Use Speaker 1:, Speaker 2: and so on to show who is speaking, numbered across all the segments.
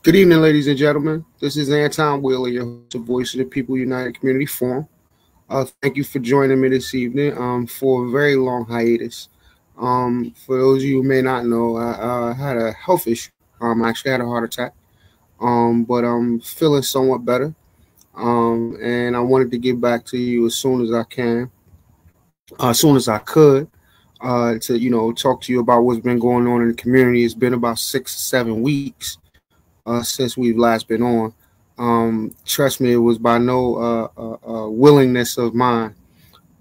Speaker 1: Good evening, ladies and gentlemen. This is Anton Wheeler, your host of Voice of the People United Community Forum. Thank you for joining me this evening for a very long hiatus. For those of you who may not know, I had a health issue. I actually had a heart attack, but I'm feeling somewhat better. And I wanted to get back to you as soon as I can, as soon as I could, to talk to you about what's been going on in the community. It's been about 6 or 7 weeks since we've last been on. Trust me, it was by no willingness of mine,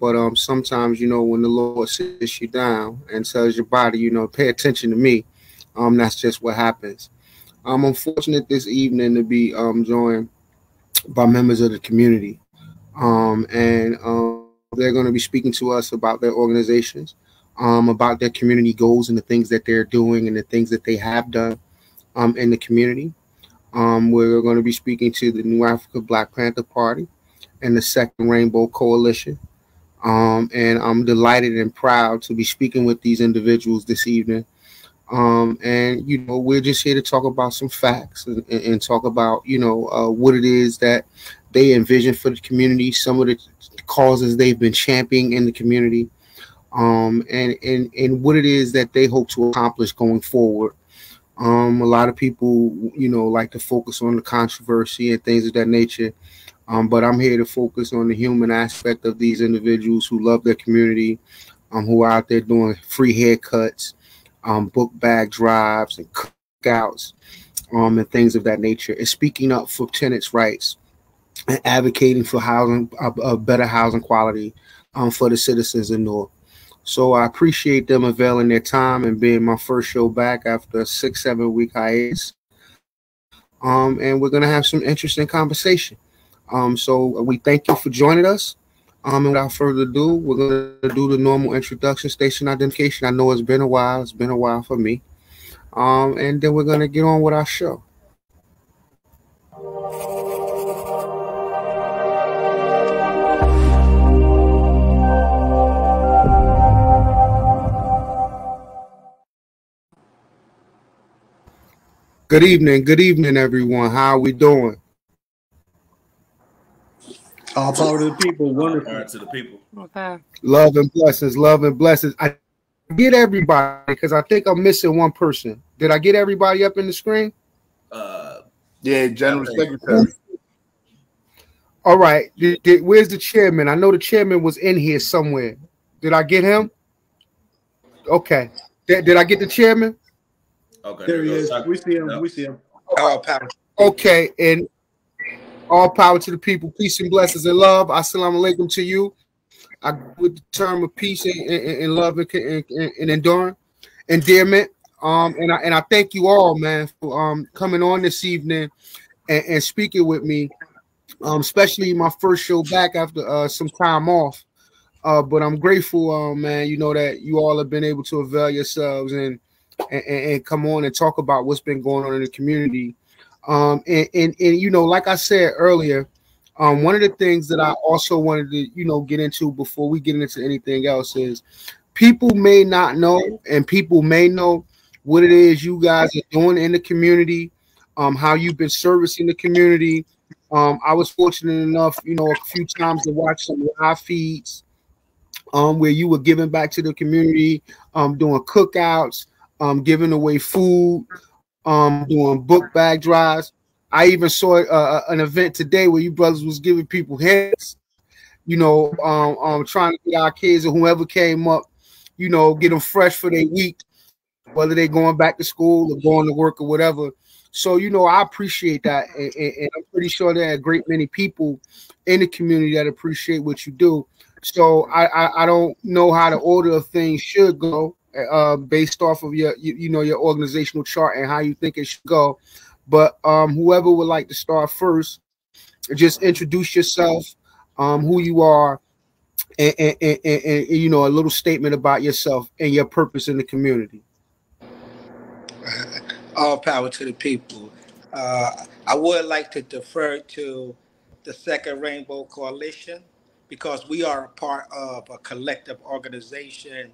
Speaker 1: but sometimes when the Lord sits you down and tells your body, pay attention to me, that's just what happens. I'm unfortunate this evening to be joined by members of the community, and they're going to be speaking to us about their organizations, about their community goals and the things that they're doing and the things that they have done in the community. We're going to be speaking to the New Africa Black Panther Party and the Second Rainbow Coalition. And I'm delighted and proud to be speaking with these individuals this evening. And we're just here to talk about some facts and talk about, what it is that they envision for the community, some of the causes they've been championing in the community, and what it is that they hope to accomplish going forward. A lot of people, like to focus on the controversy and things of that nature. But I'm here to focus on the human aspect of these individuals who love their community, who are out there doing free haircuts, book bag drives and cookouts, and things of that nature, and speaking up for tenants' rights and advocating for housing, a better housing quality for the citizens in North. So I appreciate them availing their time and being my first show back after a 6-7 week hiatus. And we're going to have some interesting conversation. So we thank you for joining us. And without further ado, we're going to do the normal introduction, station identification. I know it's been a while. It's been a while for me. And then we're going to get on with our show. Good evening, everyone. How are we doing?
Speaker 2: All power to the people. Wonderful.
Speaker 3: All power to the people.
Speaker 4: Okay.
Speaker 1: Love and blessings. I get everybody because I think I'm missing one person. Did I get everybody up in the screen?
Speaker 5: Yeah, General Secretary.
Speaker 1: All right. Where's the chairman? I know the chairman was in here somewhere. Did I get him? Okay. Did I get the chairman?
Speaker 3: Okay.
Speaker 2: There he is. We see him. We see him.
Speaker 5: All power.
Speaker 1: Okay, and all power to the people. Peace and blessings and love. Assalamu alaikum to you. I with the term of peace and love and endearment. And I thank you all, man, for coming on this evening and speaking with me. Especially my first show back after some time off. But I'm grateful, man. That you all have been able to avail yourselves and come on and talk about what's been going on in the community. And like I said earlier, one of the things that I also wanted to, get into before we get into anything else is people may not know and people may know what it is you guys are doing in the community, how you've been servicing the community. I was fortunate enough, a few times to watch some live feeds where you were giving back to the community, doing cookouts, giving away food, doing book bag drives. I even saw an event today where you brothers was giving people heads, trying to get our kids or whoever came up, get them fresh for their week, whether they're going back to school or going to work or whatever. So, I appreciate that. And I'm pretty sure there are a great many people in the community that appreciate what you do. So I don't know how the order of things should go based off of your organizational chart and how you think it should go. But whoever would like to start first, just introduce yourself, who you are, and a little statement about yourself and your purpose in the community.
Speaker 5: All power to the people. I would like to defer to the Second Rainbow Coalition because we are a part of a collective organization,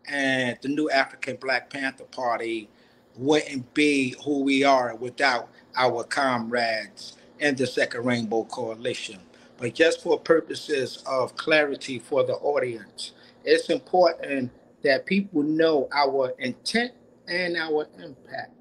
Speaker 5: and the New African Black Panther Party wouldn't be who we are without our comrades in the Second Rainbow Coalition. But just for purposes of clarity for the audience, it's important that people know our intent and our impact.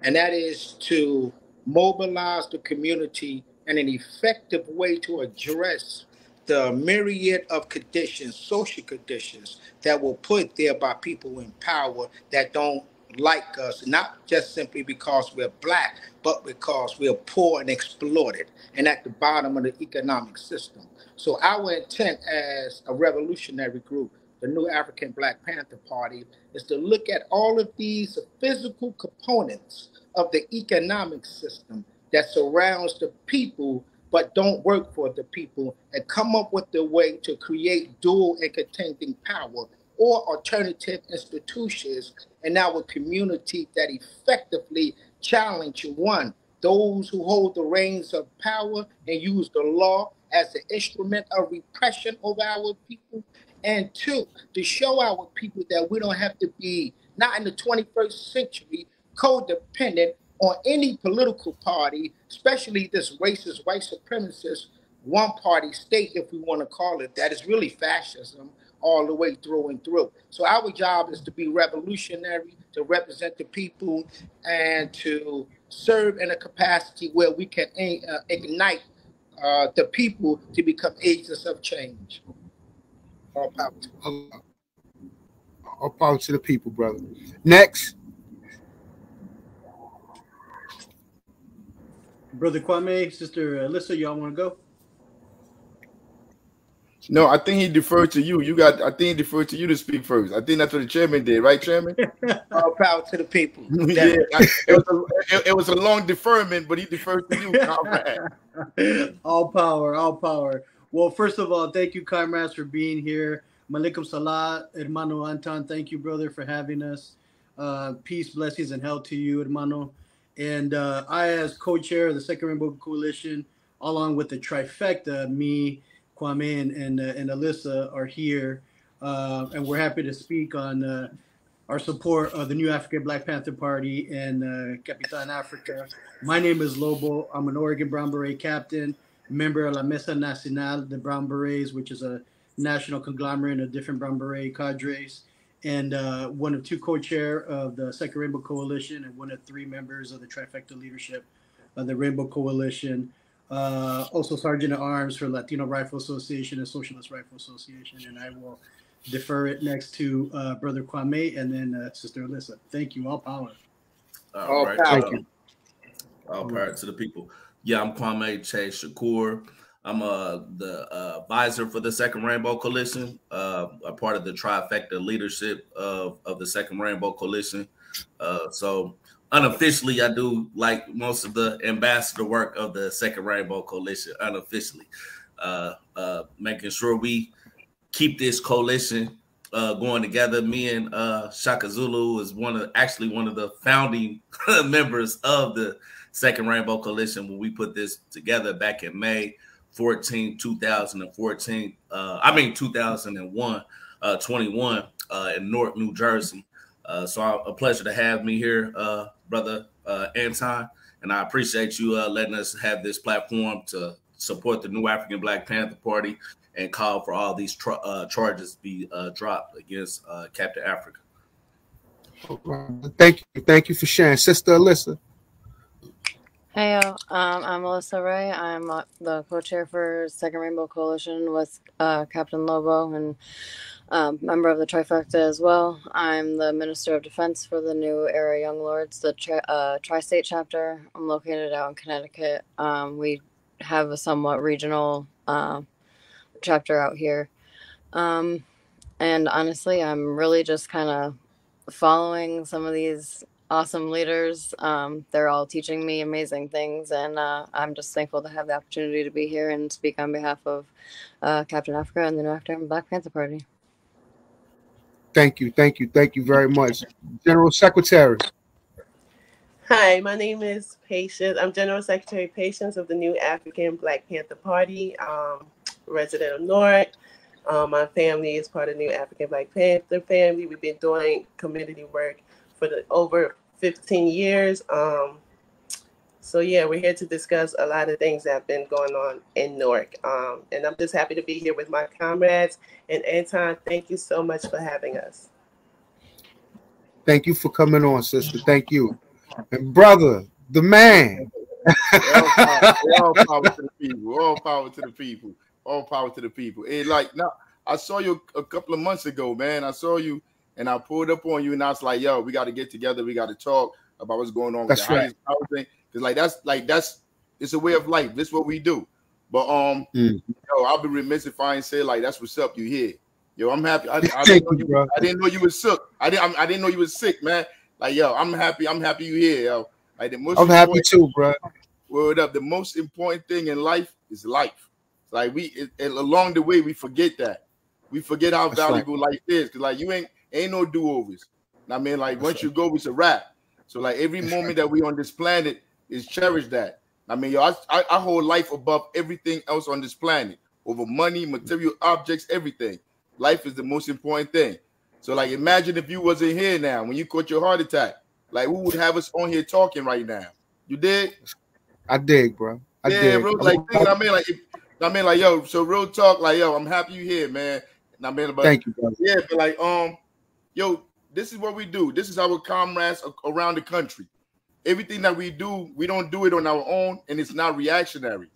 Speaker 5: And that is to mobilize the community in an effective way to address the myriad of conditions, social conditions that were put there by people in power that don't like us, not just simply because we're black, but because we're poor and exploited and at the bottom of the economic system. So our intent as a revolutionary group, the New African Black Panther Party, is to look at all of these physical components of the economic system that surrounds the people but don't work for the people and come up with a way to create dual and contending power or alternative institutions in our community that effectively challenge one, those who hold the reins of power and use the law as an instrument of repression over our people, and two, to show our people that we don't have to be, not in the 21st century, codependent on any political party, especially this racist, white supremacist one party state, if we want to call it that, is really fascism all the way through and through. So our job is to be revolutionary, to represent the people, and to serve in a capacity where we can ignite the people to become agents of change. All power to
Speaker 1: All power to the people, brother. Next.
Speaker 2: Brother Kwame, Sister Alyssa, y'all want to go?
Speaker 3: No, I think he deferred to you. I think he deferred to you to speak first. I think that's what the chairman did, right, Chairman?
Speaker 5: all power to the people.
Speaker 3: Yeah, it was a long deferment, but he deferred to you, comrade.
Speaker 2: All power, all power. Well, first of all, thank you, comrades, for being here. Malaikum salat, hermano Anton. Thank you, brother, for having us. Peace, blessings, and health to you, hermano. And I, as co-chair of the Second Rainbow Coalition, along with the trifecta, me, Kwame, and Alyssa are here, and we're happy to speak on our support of the New African Black Panther Party and Capitan Africa. My name is Lobo. I'm an Oregon Brown Beret captain, member of La Mesa Nacional de Brown Berets, which is a national conglomerate of different Brown Beret cadres, and one of two co-chair of the Second Rainbow Coalition and one of three members of the trifecta leadership of the Rainbow Coalition. Also Sergeant at Arms for Latino Rifle Association and Socialist Rifle Association. And I will defer it next to Brother Kwame and then Sister Alyssa. Thank you. All power.
Speaker 5: All
Speaker 3: right.
Speaker 5: power.
Speaker 3: Thank you. All power to the people. Yeah, I'm Kwame Chase Shakur. I'm the advisor for the Second Rainbow Coalition, a part of the trifecta leadership of the Second Rainbow Coalition. So unofficially, I do like most of the ambassador work of the Second Rainbow Coalition, unofficially, making sure we keep this coalition going together. Me and Shaka Zulu is one of the founding members of the Second Rainbow Coalition when we put this together back in May 14, 2014. 2001, 21 in Newark, New Jersey. So a pleasure to have me here, Brother Anton, and I appreciate you letting us have this platform to support the New African Black Panther Party and call for all these charges to be dropped against Captain Africa.
Speaker 1: Thank you for sharing, Sister Alyssa.
Speaker 4: Hey, I'm Alyssa Ray. I'm the co-chair for Second Rainbow Coalition with Captain Lobo and member of the trifecta as well. I'm the Minister of Defense for the New Era Young Lords, the tri-state chapter. I'm located out in Connecticut. We have a somewhat regional chapter out here. And honestly, I'm really just kind of following some of these awesome leaders. They're all teaching me amazing things, and I'm just thankful to have the opportunity to be here and speak on behalf of Captain Africa and the New African Black Panther Party.
Speaker 1: Thank you very much. General Secretary.
Speaker 6: Hi, my name is Patience. I'm General Secretary Patience of the New African Black Panther Party, resident of Newark. My family is part of the New African Black Panther family. We've been doing community work for over 15 years. So yeah, we're here to discuss a lot of things that have been going on in Newark. And I'm just happy to be here with my comrades. And Anton, thank you so much for having us.
Speaker 1: Thank you for coming on, sister. Thank you. And brother, the man.
Speaker 7: All power to the people. All power to the people. All power to the people. And like now, I saw you a couple of months ago, man. I saw you and I pulled up on you and I was like, yo, we got to get together. We got to talk about what's going on with the highest power thing. Because that's it's a way of life. This is what we do. But yo, I'll be remiss if I ain't say like that's what's up. You here? Yo, I'm happy. I didn't know you was sick. I didn't know you was sick, man. Like yo, I'm happy. I'm happy you here, yo. Like
Speaker 1: I'm happy too, bro.
Speaker 7: Word up. The most important thing in life is life. Like along the way we forget that. We forget how valuable life is. Cause like you ain't no do-overs. I mean, like once you go, it's a wrap. So like every moment that we on this planet is cherish that. I mean, yo, I hold life above everything else on this planet, over money, material objects, everything. Life is the most important thing. So like imagine if you wasn't here now when you caught your heart attack. Like who would have us on here talking right now? You did?
Speaker 1: I dig, bro. I dig.
Speaker 7: Bro, like I mean, like yo, so real talk, like yo, I'm happy you here, man. And I mean, but
Speaker 1: thank you, brother.
Speaker 7: Yeah, but like yo, this is what we do. This is our comrades around the country. Everything that we do, we don't do it on our own, and it's not reactionary.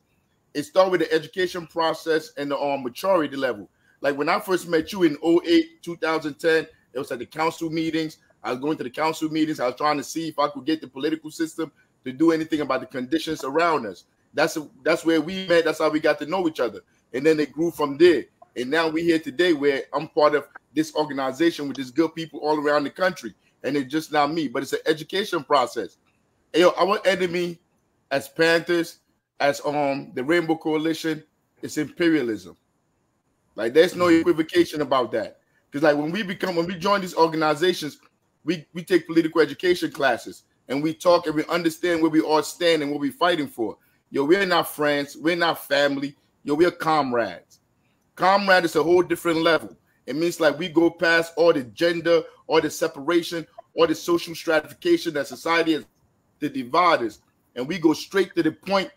Speaker 7: It starts with the education process and the maturity level. Like when I first met you in 2008, 2010, it was at the council meetings. I was going to the council meetings. I was trying to see if I could get the political system to do anything about the conditions around us. That's where we met. That's how we got to know each other. And then it grew from there. And now we're here today where I'm part of this organization with these good people all around the country. And it's just not me, but it's an education process. And, yo, our enemy as Panthers, as the Rainbow Coalition, is imperialism. Like there's no equivocation about that. Because like when we join these organizations, we take political education classes and we talk and we understand where we all stand and what we're fighting for. Yo, we're not friends, we're not family. Yo, we're comrades. Comrade is a whole different level. It means like we go past all the gender, all the separation, all the social stratification that society has to divide us, and we go straight to the point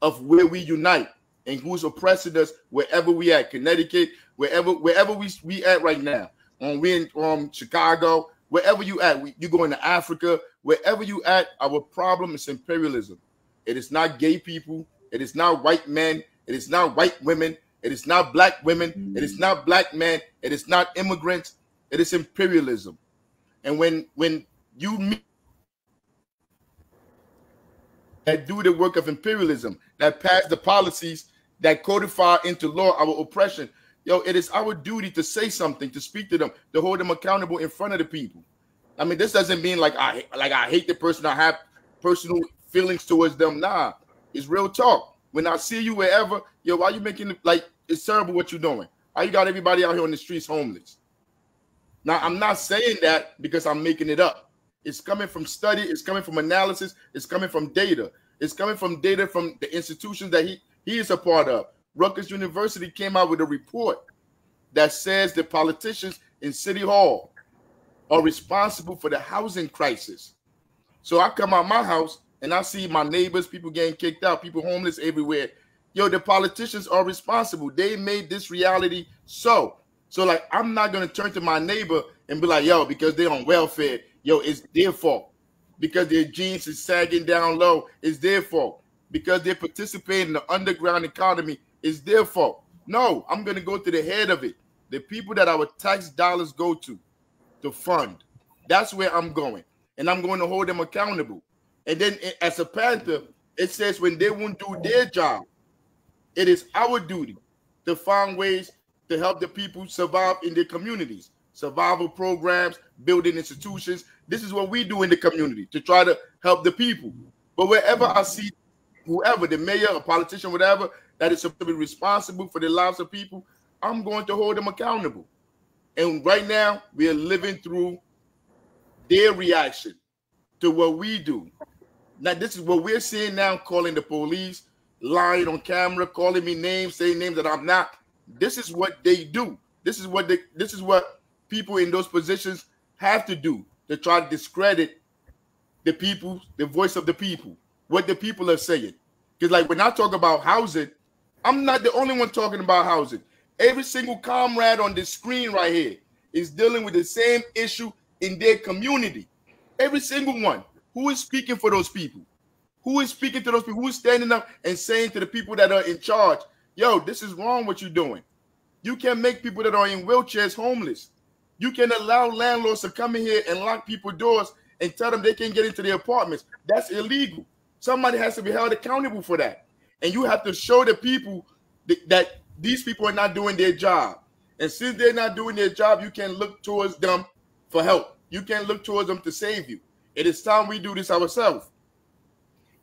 Speaker 7: of where we unite and who's oppressing us wherever we at. Connecticut, wherever we at right now. We in Chicago, wherever you at, you go into Africa, wherever you at, our problem is imperialism. It is not gay people, it is not white men, it is not white women, it is not black women, it is not black men, it is not immigrants, it is imperialism. And when you meet that do the work of imperialism, that pass the policies that codify into law our oppression, yo, it is our duty to say something, to speak to them, to hold them accountable in front of the people. I mean, this doesn't mean like I hate the person, I have personal feelings towards them. Nah, it's real talk. When I see you wherever, yo, why you making like it's terrible what you're doing? Why you got everybody out here on the streets homeless? Now, I'm not saying that because I'm making it up. It's coming from study. It's coming from analysis. It's coming from data. It's coming from data from the institutions that he is a part of. Rutgers University came out with a report that says the politicians in City Hall are responsible for the housing crisis. So I come out my house and I see my neighbors, people getting kicked out, people homeless everywhere. Yo, the politicians are responsible. They made this reality so. So like, I'm not going to turn to my neighbor and be like, yo, because they're on welfare, yo, it's their fault. Because their jeans is sagging down low, it's their fault. Because they participate in the underground economy, it's their fault. No, I'm going to go to the head of it. The people that our tax dollars go to fund. That's where I'm going. And I'm going to hold them accountable. And then as a Panther, it says when they won't do their job, it is our duty to find ways to help the people survive in their communities. Survival programs, building institutions. This is what we do in the community to try to help the people. But wherever I see whoever, the mayor, a politician, whatever, that is supposed to be responsible for the lives of people, I'm going to hold them accountable. And right now, we are living through their reaction to what we do. Now, this is what we're seeing now, calling the police, lying on camera, calling me names, saying names that I'm not. This is what they do. This is what people in those positions have to do to try to discredit the people, the voice of the people, what the people are saying. Because like when I talk about housing, I'm not the only one talking about housing. Every single comrade on the screen right here is dealing with the same issue in their community. Every single one. Who is speaking for those people? Who is speaking to those people? Who is standing up and saying to the people that are in charge, yo, this is wrong what you're doing. You can make people that are in wheelchairs homeless. You can allow landlords to come in here and lock people's doors and tell them they can't get into their apartments. That's illegal. Somebody has to be held accountable for that. And you have to show the people that these people are not doing their job. And since they're not doing their job, you can look towards them for help. You can look towards them to save you. It is time we do this ourselves.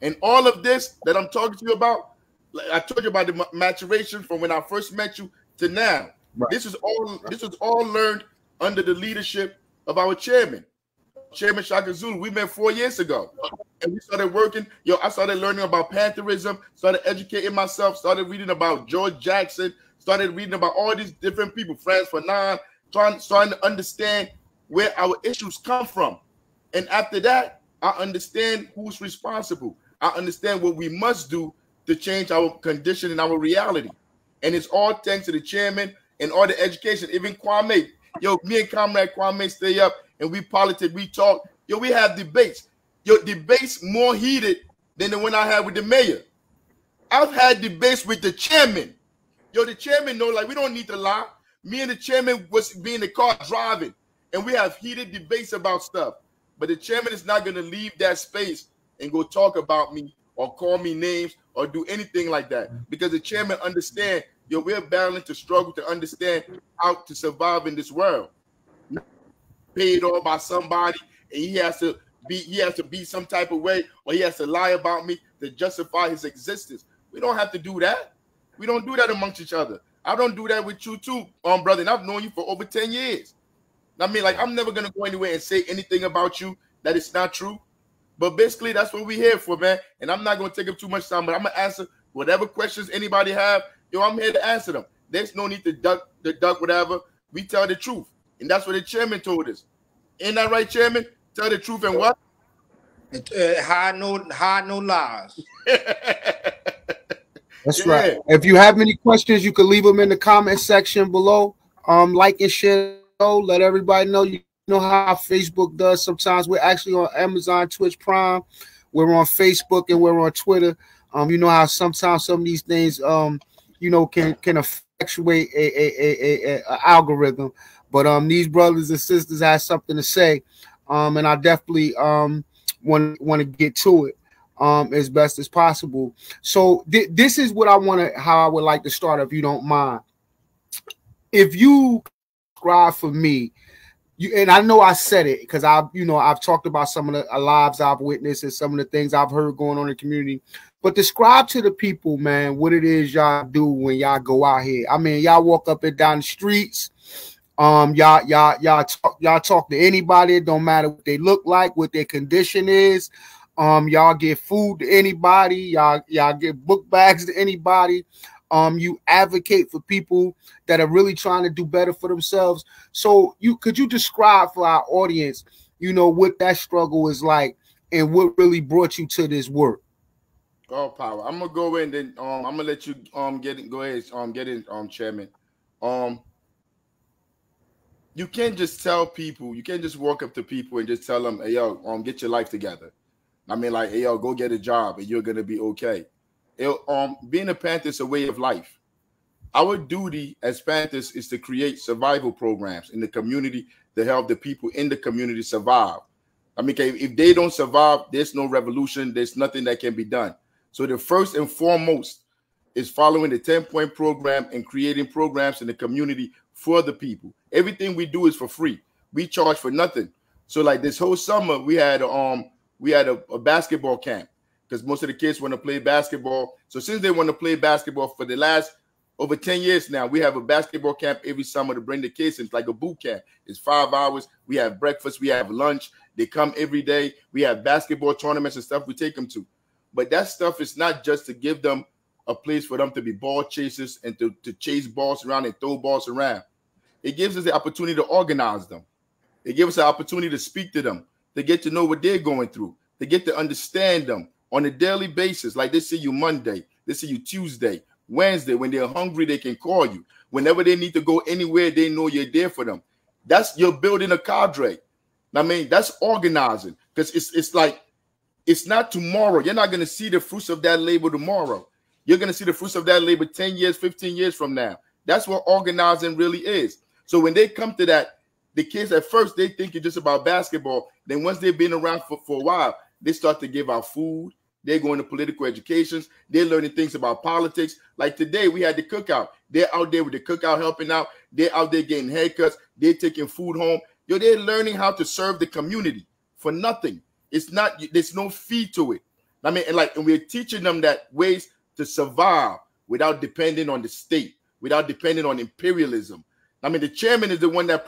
Speaker 7: And all of this that I'm talking to you about, like I told you about the maturation from when I first met you to now. Right. This is all learned under the leadership of our chairman, Chairman Shaka Zulu. We met 4 years ago. And we started working. I started learning about Pantherism, started educating myself, started reading about George Jackson, started reading about all these different people, Frantz Fanon, starting to understand where our issues come from. And after that, I understand who's responsible. I understand what we must do to change our condition and our reality. And it's all thanks to the chairman and all the education, even Kwame. Me and Comrade Kwame stay up and we politic, we talk. We have debates. Debates more heated than the one I had with the mayor. I've had debates with the chairman. The chairman know, like, we don't need to lie. Me and the chairman was be in the car driving, and we have heated debates about stuff. But the chairman is not going to leave that space and go talk about me or call me names or do anything like that. Because the chairman understand, we're battling to struggle to understand how to survive in this world. Not paid off by somebody, and he has to be some type of way, or he has to lie about me to justify his existence. We don't have to do that. We don't do that amongst each other. I don't do that with you too, brother. And I've known you for over 10 years. I mean, like, I'm never gonna go anywhere and say anything about you that is not true. But basically, that's what we're here for, man. And I'm not gonna take up too much time, but I'm gonna answer whatever questions anybody have. I'm here to answer them. There's no need to duck whatever. We tell the truth, and that's what the chairman told us. Ain't that right, Chairman? Tell the truth and what?
Speaker 5: Hide no lies.
Speaker 1: That's right. If you have any questions, you can leave them in the comment section below. Like and share. Let everybody know. You know how Facebook does. Sometimes we're actually on Amazon, Twitch Prime. We're on Facebook and we're on Twitter. You know how sometimes some of these things, can effectuate a algorithm. But these brothers and sisters have something to say. And I definitely want to get to it as best as possible. So this is what how I would like to start, if you don't mind. If you subscribe for me, and I know I said it because I've talked about some of the lives I've witnessed and some of the things I've heard going on in the community. But describe to the people, man, what it is y'all do when y'all go out here. I mean, y'all walk up and down the streets. Y'all talk to anybody. It don't matter what they look like, what their condition is. Y'all give food to anybody. Y'all give book bags to anybody. You advocate for people that are really trying to do better for themselves. So could you describe for our audience, what that struggle is like and what really brought you to this work?
Speaker 7: All power. I'm gonna go in, then I'm gonna let you get in. Go ahead, get in, Chairman. You can't just tell people, you can't just walk up to people and just tell them, hey, yo, get your life together. I mean, like, hey, yo, go get a job and you're going to be okay. Being a Panther is a way of life. Our duty as Panthers is to create survival programs in the community to help the people in the community survive. I mean, if they don't survive, there's no revolution. There's nothing that can be done. So the first and foremost is following the 10-point program and creating programs in the community for the people. Everything we do is for free. We charge for nothing. So like this whole summer, we had a basketball camp because most of the kids want to play basketball. So since they want to play basketball for the last over 10 years now, we have a basketball camp every summer to bring the kids in. It's like a boot camp. It's 5 hours. We have breakfast. We have lunch. They come every day. We have basketball tournaments and stuff we take them to. But that stuff is not just to give them a place for them to be ball chasers and to chase balls around and throw balls around. It gives us the opportunity to organize them. It gives us the opportunity to speak to them, to get to know what they're going through. They get to understand them on a daily basis. Like they see you Monday, they see you Tuesday, Wednesday. When they're hungry, they can call you. Whenever they need to go anywhere, they know you're there for them. You're building a cadre. I mean, that's organizing, because it's like, it's not tomorrow. You're not going to see the fruits of that labor tomorrow. You're going to see the fruits of that labor 10 years, 15 years from now. That's what organizing really is. So when they come to that, the kids at first, they think it's just about basketball. Then once they've been around for a while, they start to give out food. They're going to political educations. They're learning things about politics. Like today, we had the cookout. They're out there with the cookout helping out. They're out there getting haircuts. They're taking food home. They're learning how to serve the community for nothing. It's not, there's no fee to it. I mean, and we're teaching them that ways to survive without depending on the state, without depending on imperialism. I mean, the chairman is the one that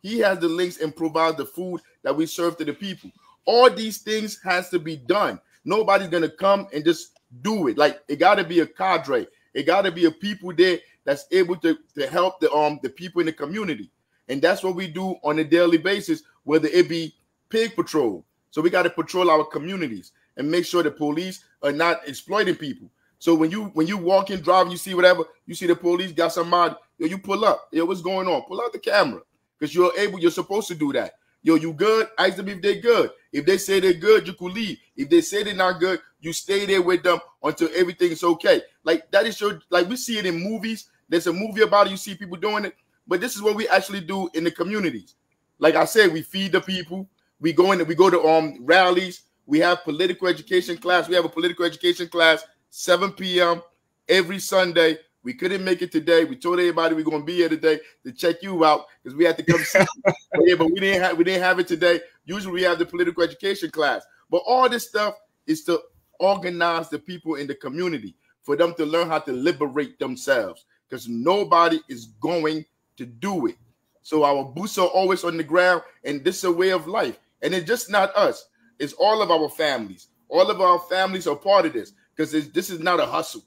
Speaker 7: he has the links and provides the food that we serve to the people. All these things has to be done. Nobody's going to come and just do it. Like, it got to be a cadre. It got to be a people there that's able to help the people in the community. And that's what we do on a daily basis, whether it be pig patrol. So we got to patrol our communities and make sure the police are not exploiting people. So when you walk in, drive, you see whatever, you see the police got somebody, you pull up. What's going on? Pull out the camera, because you're supposed to do that. You good? Ask them if they're good. If they say they're good, you could leave. If they say they're not good, you stay there with them until everything is okay. Like, that is like we see it in movies. There's a movie about it. You see people doing it. But this is what we actually do in the communities. Like I said, we feed the people. We go to rallies. We have political education class. We have a political education class 7 p.m. every Sunday. We couldn't make it today. We told everybody we're going to be here today to check you out, because we had to come see you. But we didn't have it today. Usually we have the political education class. But all this stuff is to organize the people in the community, for them to learn how to liberate themselves, because nobody is going to do it. So our boots are always on the ground, and this is a way of life. And it's just not us. It's all of our families. All of our families are part of this, because this is not a hustle.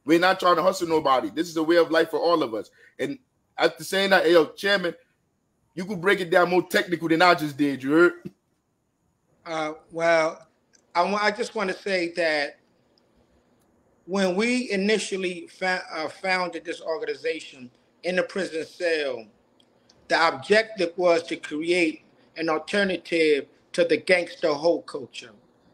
Speaker 7: We're not trying to hustle nobody. This is a way of life for all of us. And after saying that, hey, Chairman, you could break it down more technical than I just did. You heard?
Speaker 5: Well, I just want to say that when we initially founded this organization in the prison cell, the objective was to create an alternative to the gangster hoe culture,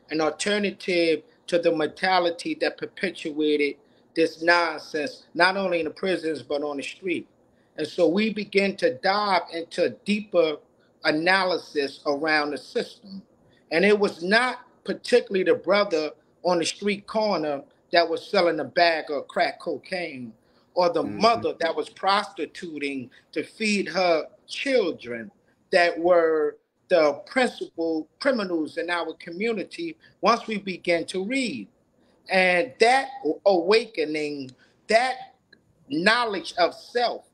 Speaker 5: an alternative to the mentality that perpetuated this nonsense, not only in the prisons, but on the street. And so we begin to dive into deeper analysis around the system. And it was not particularly the brother on the street corner that was selling a bag of crack cocaine, or the mother that was prostituting to feed her children, that were the principal criminals in our community once we began to read. And that awakening, that knowledge of self,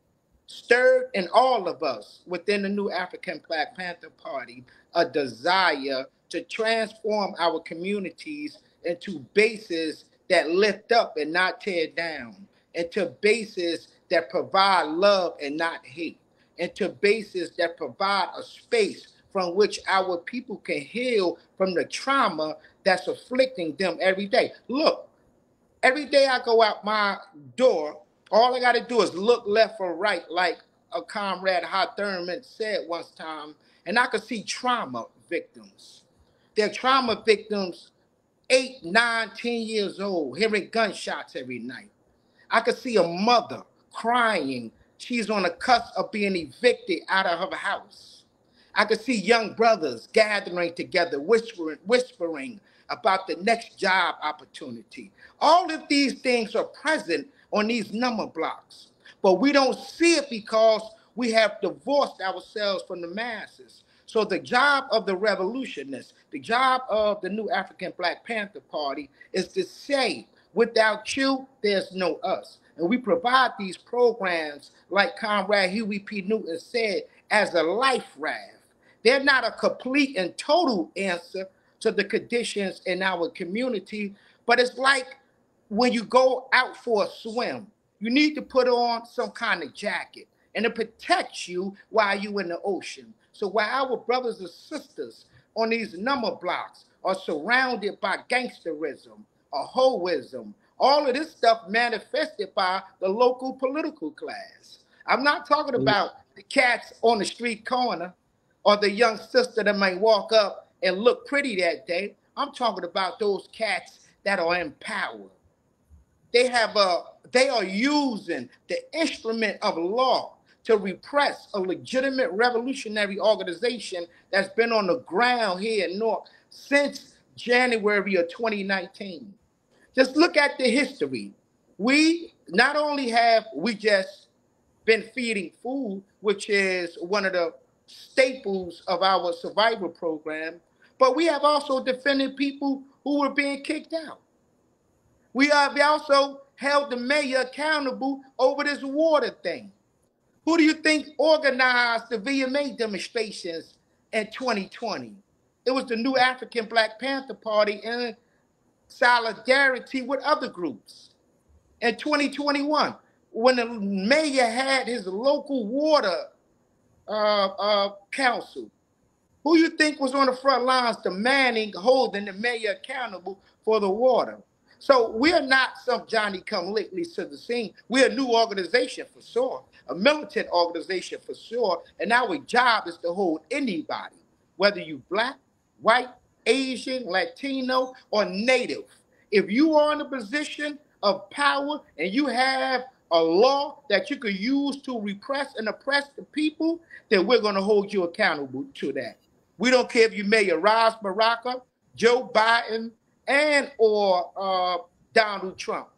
Speaker 5: stirred in all of us within the new African Black Panther Party a desire to transform our communities into bases that lift up and not tear down, into bases that provide love and not hate, into bases that provide a space from which our people can heal from the trauma that's afflicting them every day. Look, every day I go out my door, all I got to do is look left or right, like a comrade Hot Thurman said once time, and I could see trauma victims. They're trauma victims 8, 9, 10 years old, hearing gunshots every night. I could see a mother crying. She's on the cusp of being evicted out of her house. I could see young brothers gathering together, whispering about the next job opportunity. All of these things are present on these number blocks, but we don't see it because we have divorced ourselves from the masses. So the job of the revolutionists, the job of the new African Black Panther Party is to say, without you, there's no us. And we provide these programs, like Comrade Huey P. Newton said, as a life raft. They're not a complete and total answer to the conditions in our community, but it's like when you go out for a swim, you need to put on some kind of jacket, and it protects you while you're in the ocean. So while our brothers and sisters on these number blocks are surrounded by gangsterism, or hoism. All of this stuff manifested by the local political class. I'm not talking about the cats on the street corner or the young sister that might walk up and look pretty that day. I'm talking about those cats that are in power. They are using the instrument of law to repress a legitimate revolutionary organization that's been on the ground here in North since January of 2019. Just look at the history. We not only have we just been feeding food, which is one of the staples of our survival program, but we have also defended people who were being kicked out. We also held the mayor accountable over this water thing. Who do you think organized the VMA demonstrations in 2020? It was the New African Black Panther Party in solidarity with other groups. In 2021, when the mayor had his local water council, who you think was on the front lines demanding, holding the mayor accountable for the water? So we're not some Johnny-come-latelys to the scene. We're a new organization for sure, a militant organization for sure, and our job is to hold anybody, whether you black, white, Asian, Latino, or Native. If you are in a position of power and you have a law that you could use to repress and oppress the people, then we're going to hold you accountable to that. We don't care if you Mayor Ras Baraka, Joe Biden, and or Donald Trump.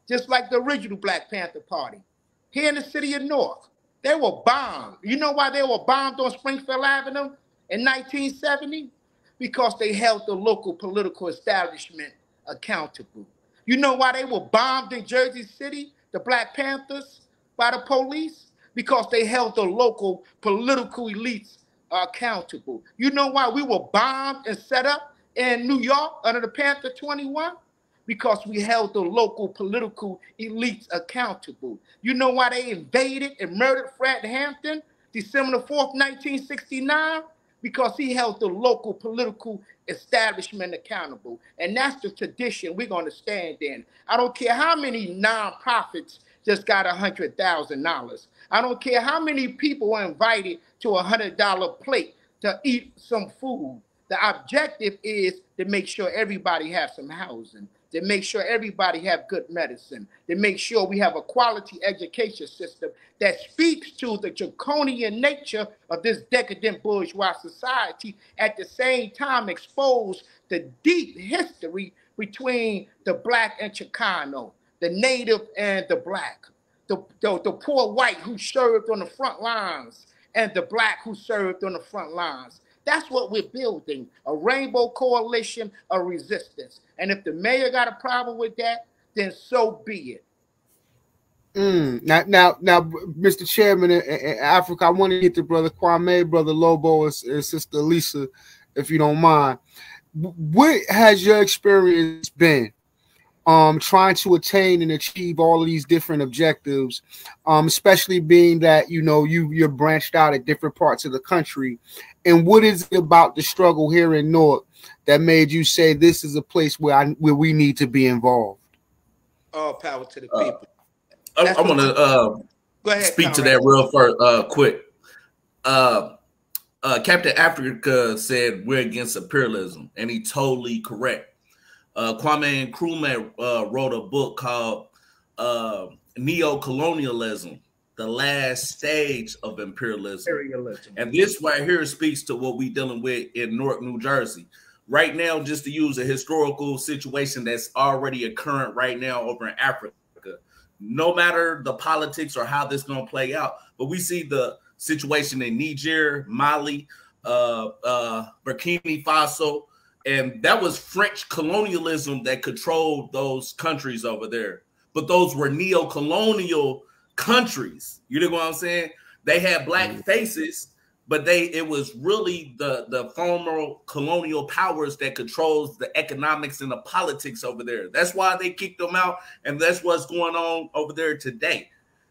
Speaker 5: Just like the original Black Panther Party. Here in the city of North, they were bombed. You know why they were bombed on Springfield Avenue in 1970? Because they held the local political establishment accountable. You know why they were bombed in Jersey City, the Black Panthers, by the police? Because they held the local political elites accountable. You know why we were bombed and set up in New York under the Panther 21? Because we held the local political elites accountable. You know why they invaded and murdered Fred Hampton December the 4th, 1969? Because he held the local political establishment accountable. And that's the tradition we're going to stand in. I don't care how many nonprofits just got $100,000. I don't care how many people are invited to $100 plate to eat some food. The objective is to make sure everybody has some housing, to make sure everybody have good medicine, to make sure we have a quality education system that speaks to the draconian nature of this decadent bourgeois society, at the same time expose the deep history between the black and Chicano, the native and the black, the poor white who served on the front lines and the black who served on the front lines. That's what we're building, a rainbow coalition of resistance. And if the mayor got a problem with that, then so be it.
Speaker 1: Now, Mr. Chairman in Africa, I want to get to Brother Kwame, Brother Lobo, and Sister Lisa, if you don't mind. What has your experience been trying to attain and achieve all of these different objectives, especially being that, you know, you're branched out at different parts of the country? And what is it about the struggle here in North that made you say this is a place where we need to be involved?
Speaker 5: All power to the people.
Speaker 3: I want to speak to that real first, quick. Captain Africa said we're against imperialism, and he's totally correct. Kwame Nkrumah wrote a book called Neo-Colonialism, the last stage of imperialism. And this right here speaks to what we're dealing with in Newark, New Jersey. Right now, just to use a historical situation that's already occurring right now over in Africa, no matter the politics or how this is going to play out, but we see the situation in Niger, Mali, Burkina Faso, and that was French colonialism that controlled those countries over there. But those were neo-colonial countries. You know what I'm saying? They had black faces, but it was really the former colonial powers that controls the economics and the politics over there. That's why they kicked them out, and that's what's going on over there today.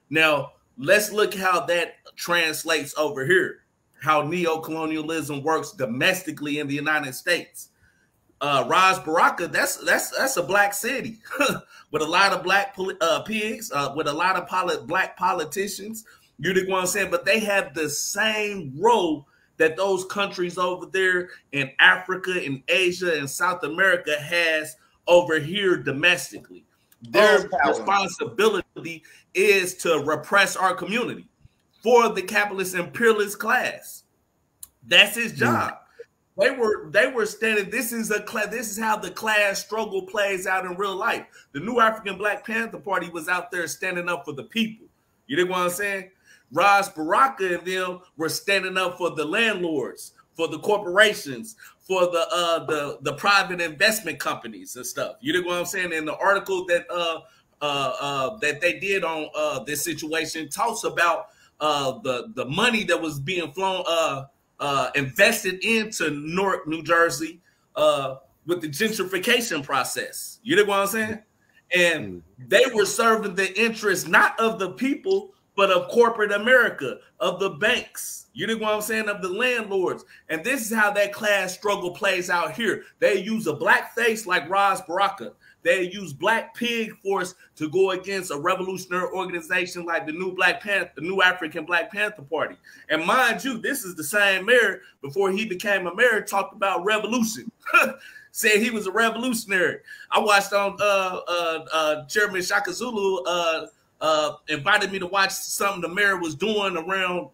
Speaker 3: Now, let's look how that translates over here, how neo-colonialism works domestically in the United States. Ras Baraka, that's a black city with a lot of black pigs, with a lot of black politicians. You know what I'm saying? But they have the same role that those countries over there in Africa and Asia and South America has over here domestically. Their responsibility is to repress our community for the capitalist imperialist class. That's his job. They were standing. This is how the class struggle plays out in real life. The New African Black Panther Party was out there standing up for the people. You know what I'm saying? Ras Baraka and them were standing up for the landlords, for the corporations, for the private investment companies and stuff. You know what I'm saying? In the article that that they did on this situation talks about the money that was being flown invested into Newark, New Jersey, with the gentrification process. You know what I'm saying? And they were serving the interests not of the people, but of corporate America, of the banks. You know what I'm saying? Of the landlords. And this is how that class struggle plays out here. They use a black face like Ras Baraka. They use black pig force to go against a revolutionary organization like the New African Black Panther Party. And mind you, this is the same mayor before he became a mayor talked about revolution. Said he was a revolutionary. I watched on Chairman Shaka Zulu invited me to watch something the mayor was doing around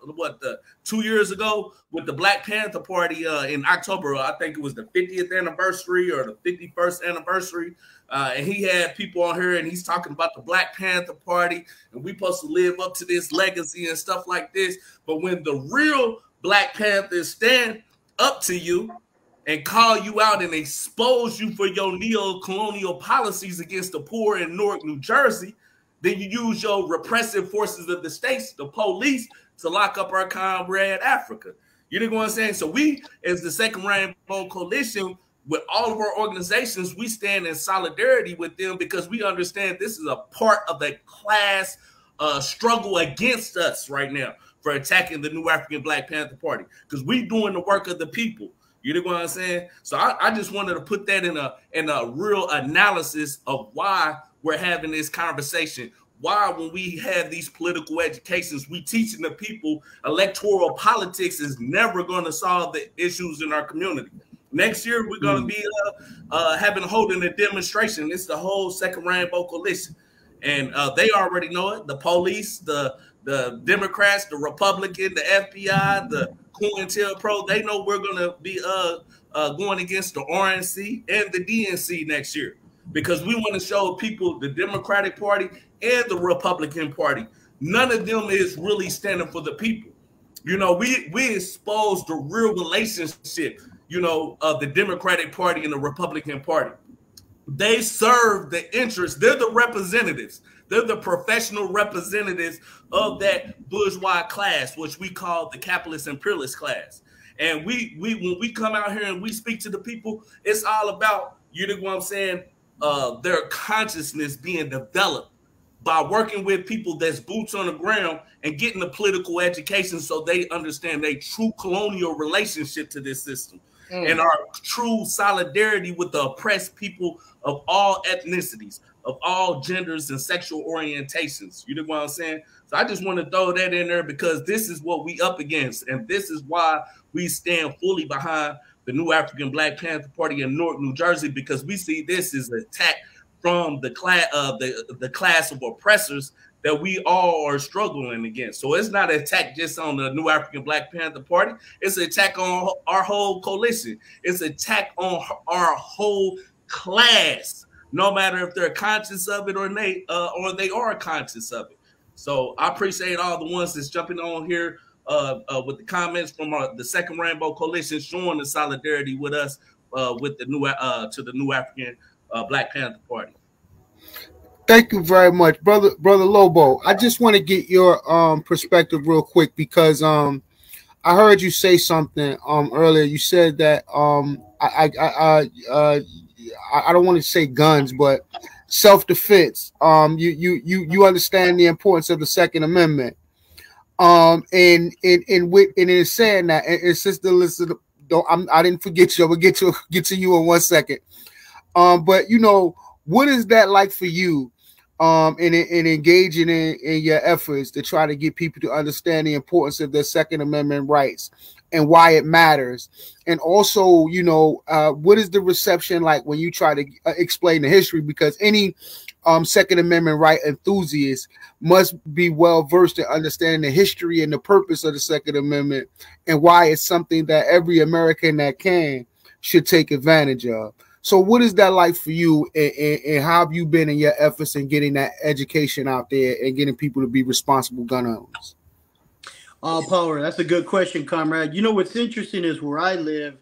Speaker 3: 2 years ago with the Black Panther Party in October. I think it was the 50th anniversary or the 51st anniversary. And he had people on here and he's talking about the Black Panther Party and we supposed to live up to this legacy and stuff like this. But when the real Black Panthers stand up to you and call you out and expose you for your neo-colonial policies against the poor in Newark, New Jersey, then you use your repressive forces of the states, the police, to lock up our comrade Africa. You know what I'm saying? So we, as the Second Rainbow Coalition, with all of our organizations, we stand in solidarity with them because we understand this is a part of the class struggle against us right now for attacking the New African Black Panther Party because we doing the work of the people. You know what I'm saying? So I just wanted to put that in a real analysis of why we're having this conversation. Why, when we have these political educations, we teaching the people electoral politics is never going to solve the issues in our community. Next year, we're going to be holding a demonstration. It's the whole Second Rainbow Coalition. And they already know it. The police, the Democrats, the Republican, the FBI, the COINTELPRO, they know we're going to be going against the RNC and the DNC next year. Because we want to show people the Democratic Party and the Republican Party. None of them is really standing for the people. You know, we expose the real relationship, you know, of the Democratic Party and the Republican Party. They serve the interests. They're the representatives. They're the professional representatives of that bourgeois class, which we call the capitalist imperialist class. And we when we come out here and we speak to the people, it's all about, you know what I'm saying, their consciousness being developed by working with people that's boots on the ground and getting the political education so they understand their true colonial relationship to this system and our true solidarity with the oppressed people of all ethnicities, of all genders and sexual orientations. You know what I'm saying? So I just want to throw that in there because this is what we up against. And this is why we stand fully behind the New African Black Panther Party in Newark, New Jersey, because we see this as an attack from the class of oppressors that we all are struggling against. So it's not an attack just on the New African Black Panther Party. It's an attack on our whole coalition. It's an attack on our whole class, no matter if they're conscious of it or they are conscious of it. So I appreciate all the ones that's jumping on here with the comments from the Second Rainbow Coalition, showing the solidarity with us with the New African Black Panther Party.
Speaker 1: Thank you very much, brother Lobo. I just want to get your perspective real quick because I heard you say something earlier. You said that I don't want to say guns, but self-defense. You understand the importance of the Second Amendment. And in saying that, and since I didn't forget you. We'll get to you in 1 second. But you know, what is that like for you? In engaging in your efforts to try to get people to understand the importance of their Second Amendment rights and why it matters, and also, you know, what is the reception like when you try to explain the history? Because any Second Amendment right enthusiast must be well versed in understanding the history and the purpose of the Second Amendment and why it's something that every American that can should take advantage of. So what is that like for you, and how have you been in your efforts in getting that education out there and getting people to be responsible gun owners?
Speaker 2: All power. That's a good question, comrade. You know, what's interesting is where I live,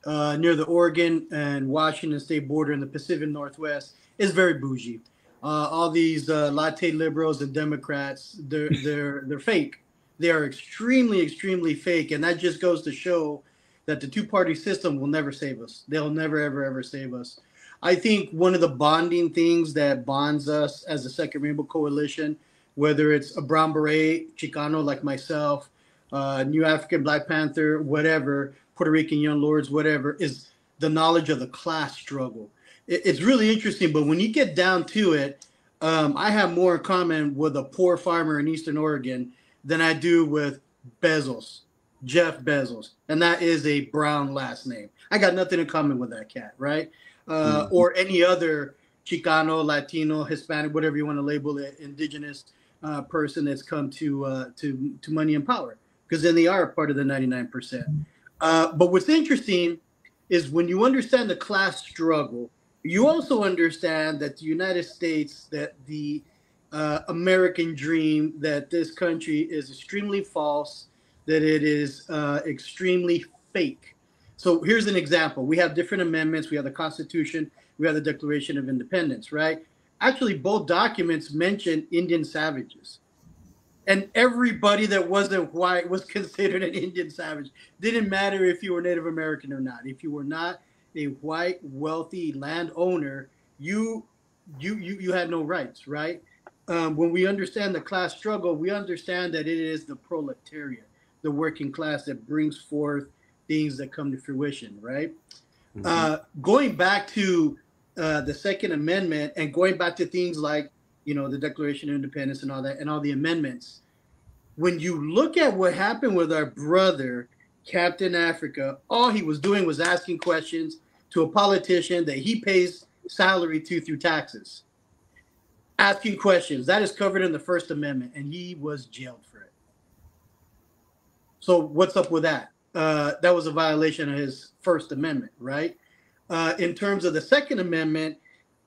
Speaker 2: near the Oregon and Washington state border in the Pacific Northwest, is very bougie. All these latte liberals and Democrats, they're fake. They are extremely, extremely fake, and that just goes to show that the two-party system will never save us. They'll never, ever, ever save us. I think one of the bonding things that bonds us as the Second Rainbow Coalition, whether it's a brown beret, Chicano like myself, New African Black Panther, whatever, Puerto Rican Young Lords, whatever, is the knowledge of the class struggle. It's really interesting, but when you get down to it, I have more in common with a poor farmer in Eastern Oregon than I do with Bezos. Jeff Bezos, and that is a brown last name. I got nothing in common with that cat, right? Or any other Chicano, Latino, Hispanic, whatever you want to label it, indigenous person that's come to money and power, because then they are a part of the 99%. But what's interesting is when you understand the class struggle, you also understand that the United States, that the American dream, that this country is extremely false, that it is extremely fake. So here's an example. We have different amendments. We have the Constitution. We have the Declaration of Independence, right? Actually, both documents mention Indian savages. And everybody that wasn't white was considered an Indian savage. Didn't matter if you were Native American or not. If you were not a white, wealthy landowner, you had no rights, right? When we understand the class struggle, we understand that it is the proletariat, the working class, that brings forth things that come to fruition, right? Going back to the Second Amendment and going back to things like, you know, the Declaration of Independence and all that, and all the amendments, when you look at what happened with our brother, Captain Africa, all he was doing was asking questions to a politician that he pays salary to through taxes. Asking questions. That is covered in the First Amendment, and he was jailed for it. So what's up with that? That was a violation of his First Amendment, right? In terms of the Second Amendment,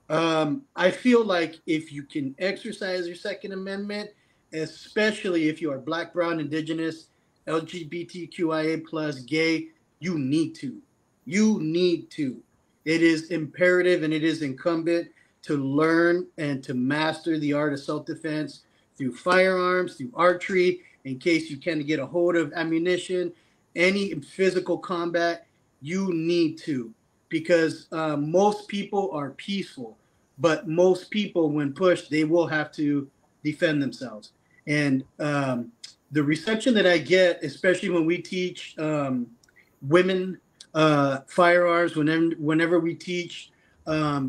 Speaker 2: I feel like if you can exercise your Second Amendment, especially if you are Black, Brown, Indigenous, LGBTQIA plus, gay, you need to. You need to. It is imperative and it is incumbent to learn and to master the art of self-defense through firearms, through archery, in case you can get a hold of ammunition, any physical combat. You need to, because most people are peaceful, but most people, when pushed, they will have to defend themselves. And the reception that I get, especially when we teach women firearms, whenever we teach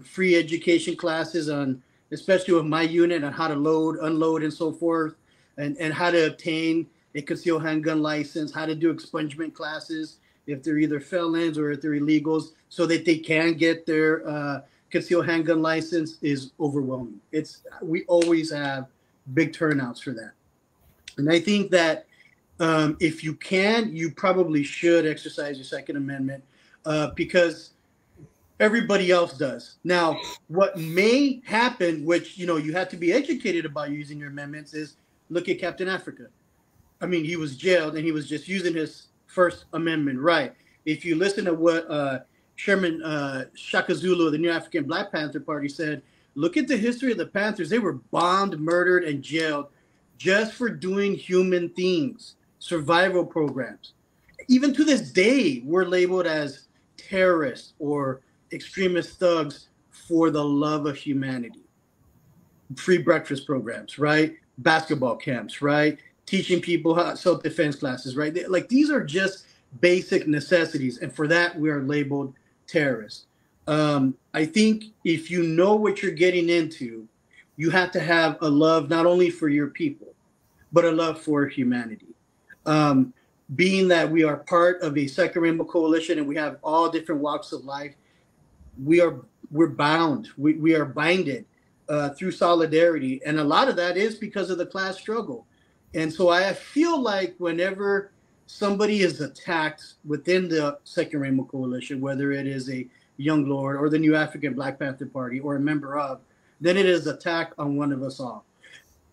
Speaker 2: free education classes on, especially with my unit, on how to load, unload, and so forth, and how to obtain a concealed handgun license, how to do expungement classes if they're either felons or if they're illegals, so that they can get their concealed handgun license, is overwhelming. We always have big turnouts for that. And I think that if you can, you probably should exercise your Second Amendment because everybody else does. Now, what may happen, which, you know, you have to be educated about using your amendments, is look at Captain Africa. I mean, he was jailed and he was just using his First Amendment right. If you listen to what Chairman Shaka Zulu of the New African Black Panther Party said, look at the history of the Panthers. They were bombed, murdered, and jailed just for doing human things, survival programs. Even to this day, we're labeled as terrorists or extremist thugs for the love of humanity. Free breakfast programs, right? Basketball camps, right? Teaching people how self-defense classes, right? Like, these are just basic necessities, and for that we are labeled terrorists. I think if you know what you're getting into, you have to have a love not only for your people, but a love for humanity. Being that we are part of a Second Rainbow Coalition and we have all different walks of life, we're bound. We are binded through solidarity, and a lot of that is because of the class struggle. And so I feel like whenever somebody is attacked within the Second Rainbow Coalition, whether it is a Young Lord or the New African Black Panther Party or a member of, then it is attack on one of us all.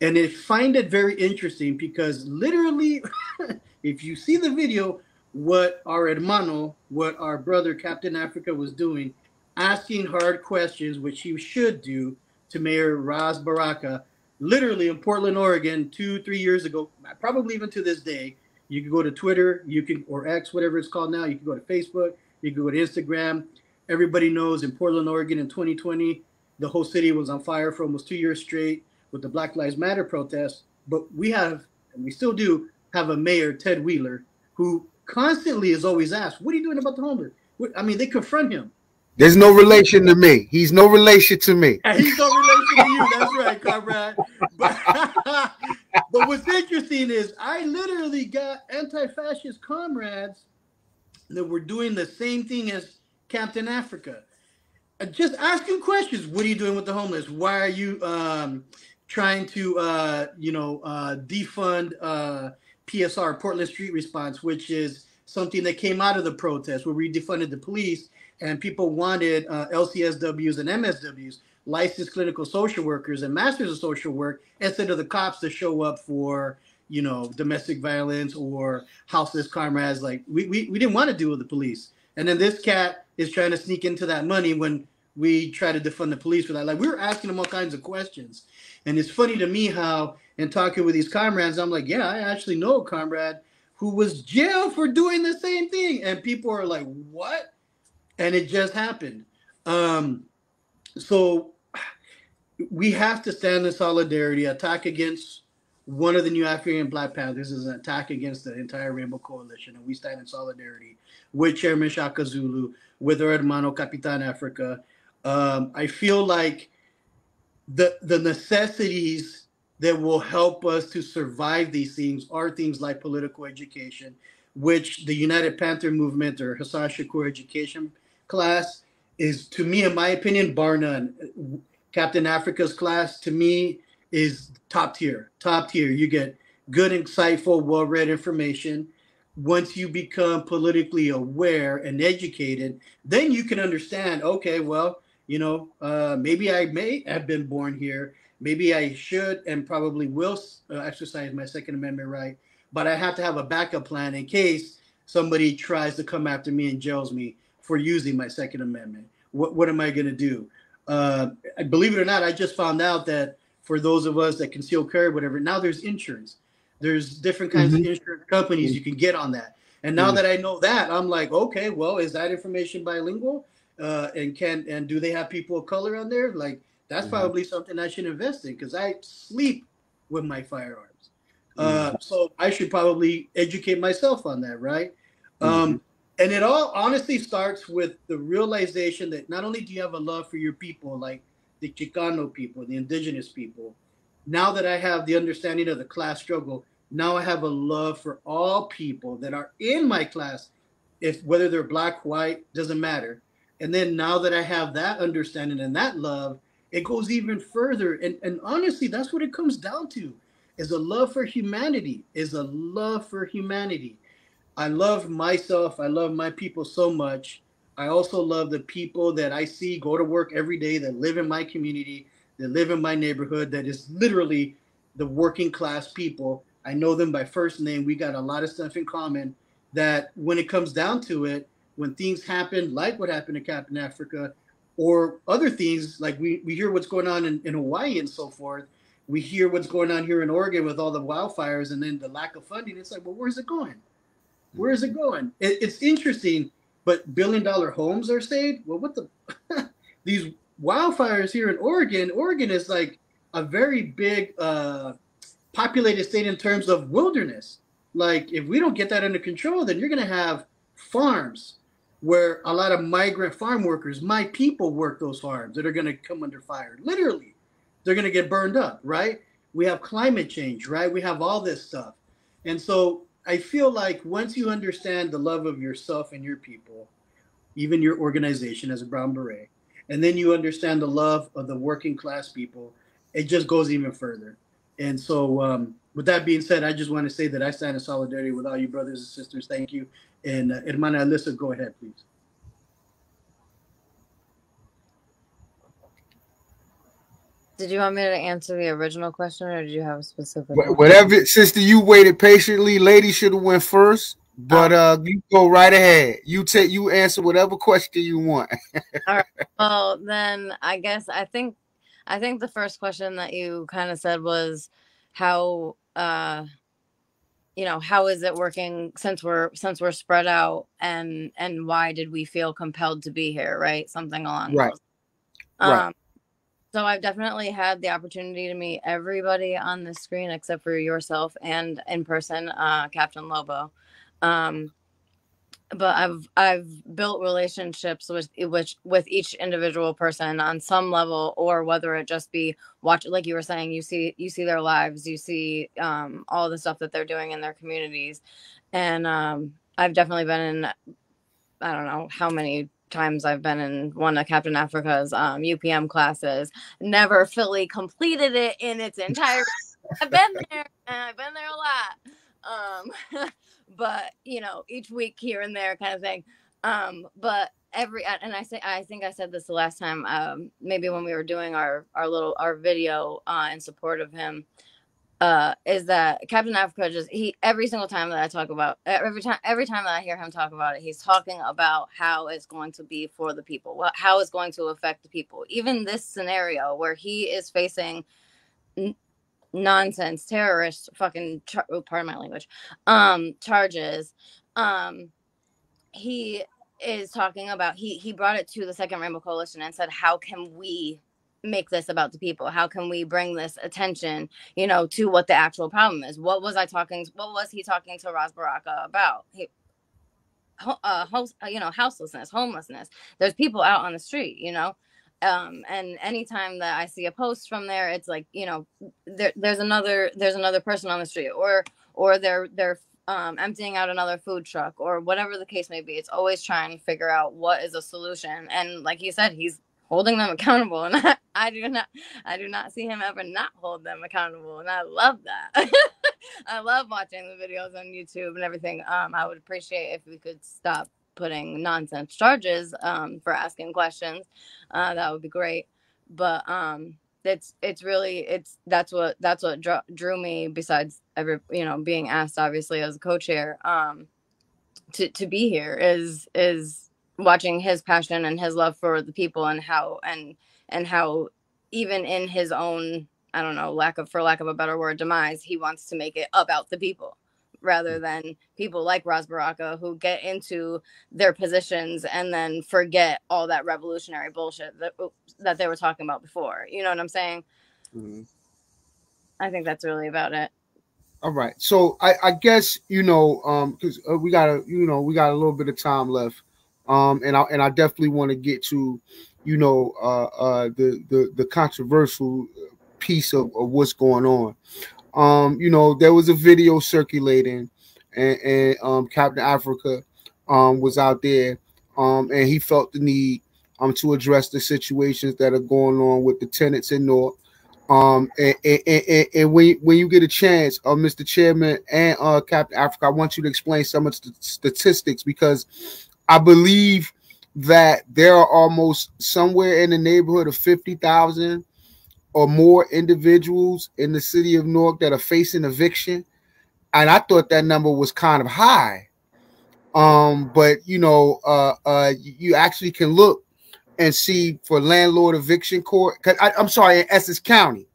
Speaker 2: And I find it very interesting because literally, if you see the video, what our brother Captain Africa was doing, asking hard questions, which he should do to Mayor Ras Baraka, literally in Portland, Oregon, 2-3 years ago, probably even to this day. You can go to Twitter, or X, whatever it's called now. You can go to Facebook, you can go to Instagram. Everybody knows in Portland, Oregon in 2020, the whole city was on fire for almost 2 years straight with the Black Lives Matter protests. But we have, and we still do, have a mayor, Ted Wheeler, who constantly is always asked, what are you doing about the homeless? I mean, they confront him.
Speaker 1: There's no relation to me. He's no relation to me.
Speaker 2: And he's no relation to you. That's right, comrade. But what's interesting is I literally got anti-fascist comrades that were doing the same thing as Captain Africa. Just asking questions. What are you doing with the homeless? Why are you trying to, defund PSR, Portland Street Response, which is something that came out of the protest where we defunded the police and people wanted LCSWs and MSWs, licensed clinical social workers and masters of social work, instead of the cops to show up for, domestic violence or houseless comrades. Like we didn't want to deal with the police. And then this cat is trying to sneak into that money when we try to defund the police for that. Like we were asking him all kinds of questions. And it's funny to me how in talking with these comrades, I'm like, yeah, I actually know a comrade who was jailed for doing the same thing. And people are like, what? And it just happened. So we have to stand in solidarity. Attack against one of the New African Black Panthers is an attack against the entire Rainbow Coalition. And we stand in solidarity with Chairman Shaka Zulu, with our hermano Capitan Africa. I feel like the necessities that will help us to survive these things are things like political education, which the United Panther Movement or Hassan Shakur education class is, to me, in my opinion, bar none. Captain Africa's class, to me, is top tier. Top tier. You get good, insightful, well-read information. Once you become politically aware and educated, then you can understand, okay, well, maybe I may have been born here. Maybe I should and probably will exercise my Second Amendment right, but I have to have a backup plan in case somebody tries to come after me and jails me for using my Second Amendment. What am I going to do? Believe it or not, I just found out that for those of us that conceal carry, whatever, now there's insurance. There's different kinds of insurance companies you can get on that. And now that I know that, I'm like, okay, well, is that information bilingual? And do they have people of color on there? Like, that's probably something I should invest in because I sleep with my firearms. So I should probably educate myself on that, right? And it all honestly starts with the realization that not only do you have a love for your people, like the Chicano people, the indigenous people, now that I have the understanding of the class struggle, now I have a love for all people that are in my class, whether they're black, white, doesn't matter. And then now that I have that understanding and that love, it goes even further. And honestly, that's what it comes down to, is a love for humanity, I love myself. I love my people so much. I also love the people that I see go to work every day, that live in my community, that live in my neighborhood, that is literally the working class people. I know them by first name. We got a lot of stuff in common that when it comes down to it, when things happen, like what happened to Captain Africa, or other things, like we hear what's going on in Hawaii and so forth. We hear what's going on here in Oregon with all the wildfires and then the lack of funding. It's like, well, where's it going? Where is it going? It's interesting, but billion-dollar homes are saved. Well, what the these wildfires here in Oregon? Oregon is like a very big populated state in terms of wilderness. Like if we don't get that under control, then you're going to have farms where a lot of migrant farm workers, my people, work those farms that are going to come under fire. Literally, they're going to get burned up, right? We have climate change, right? We have all this stuff. And so I feel like once you understand the love of yourself and your people, even your organization as a Brown Beret, and then you understand the love of the working class people, it just goes even further. And so with that being said, I just want to say that I stand in solidarity with all you brothers and sisters. Thank you. And Hermana Alyssa, go ahead, please.
Speaker 4: Did you want me to answer the original question, or did you have a specific one?
Speaker 1: Whatever, sister, you waited patiently. Lady should have went first, but you go right ahead. You answer whatever question you want.
Speaker 4: All right. Well, then I guess I think the first question that you kind of said was how how is it working since we're spread out, and why did we feel compelled to be here, right? Something along those.
Speaker 1: Right.
Speaker 4: So I've definitely had the opportunity to meet everybody on the screen except for yourself, and in person, Captain Lobo. But I've built relationships with each individual person on some level, or whether it just be watch, like you were saying, you see their lives, you see all the stuff that they're doing in their communities, and I've definitely been in, I don't know how many times I've been in one of Captain Africa's UPM classes. Never fully completed it in its entirety. I've been there, and I've been there a lot. But each week here and there kind of thing. But I think I said this the last time, maybe when we were doing our video in support of him, is that Captain Africa every single time that I talk about, every time that I hear him talk about it, he's talking about how it's going to be for the people, how it's going to affect the people. Even this scenario where he is facing nonsense, terrorist, fucking pardon my language, charges, he is talking about, he brought it to the Second Rainbow Coalition and said, how can we make this about the people? How can we bring this attention, to what the actual problem is? What was he talking to Ras Baraka about? Houselessness, homelessness. There's people out on the street, and anytime that I see a post from there, it's like, there's another person on the street, or they're emptying out another food truck, or whatever the case may be. It's always trying to figure out what is a solution. And like you said, he's holding them accountable, and I do not see him ever not hold them accountable, and I love that. I love watching the videos on YouTube and everything. I would appreciate if we could stop putting nonsense charges for asking questions. That would be great. But that's what drew me, besides being asked, obviously, as a co-chair, to be here, is watching his passion and his love for the people, and how even in his own, I don't know, for lack of a better word, demise, he wants to make it about the people, rather than people like Ras Baraka, who get into their positions and then forget all that revolutionary bullshit that they were talking about before. You know what I'm saying? Mm-hmm. I think that's really about it.
Speaker 1: All right. So I guess, because we got a little bit of time left. And I definitely want to get to, the controversial piece of what's going on. There was a video circulating, and Captain Africa was out there, and he felt the need to address the situations that are going on with the tenants in North. And when you get a chance, Mr. Chairman and Captain Africa, I want you to explain some of the statistics, because I believe that there are almost somewhere in the neighborhood of 50,000 or more individuals in the city of Newark that are facing eviction. And I thought that number was kind of high. But you actually can look and see for landlord eviction court. I'm sorry, in Essex County,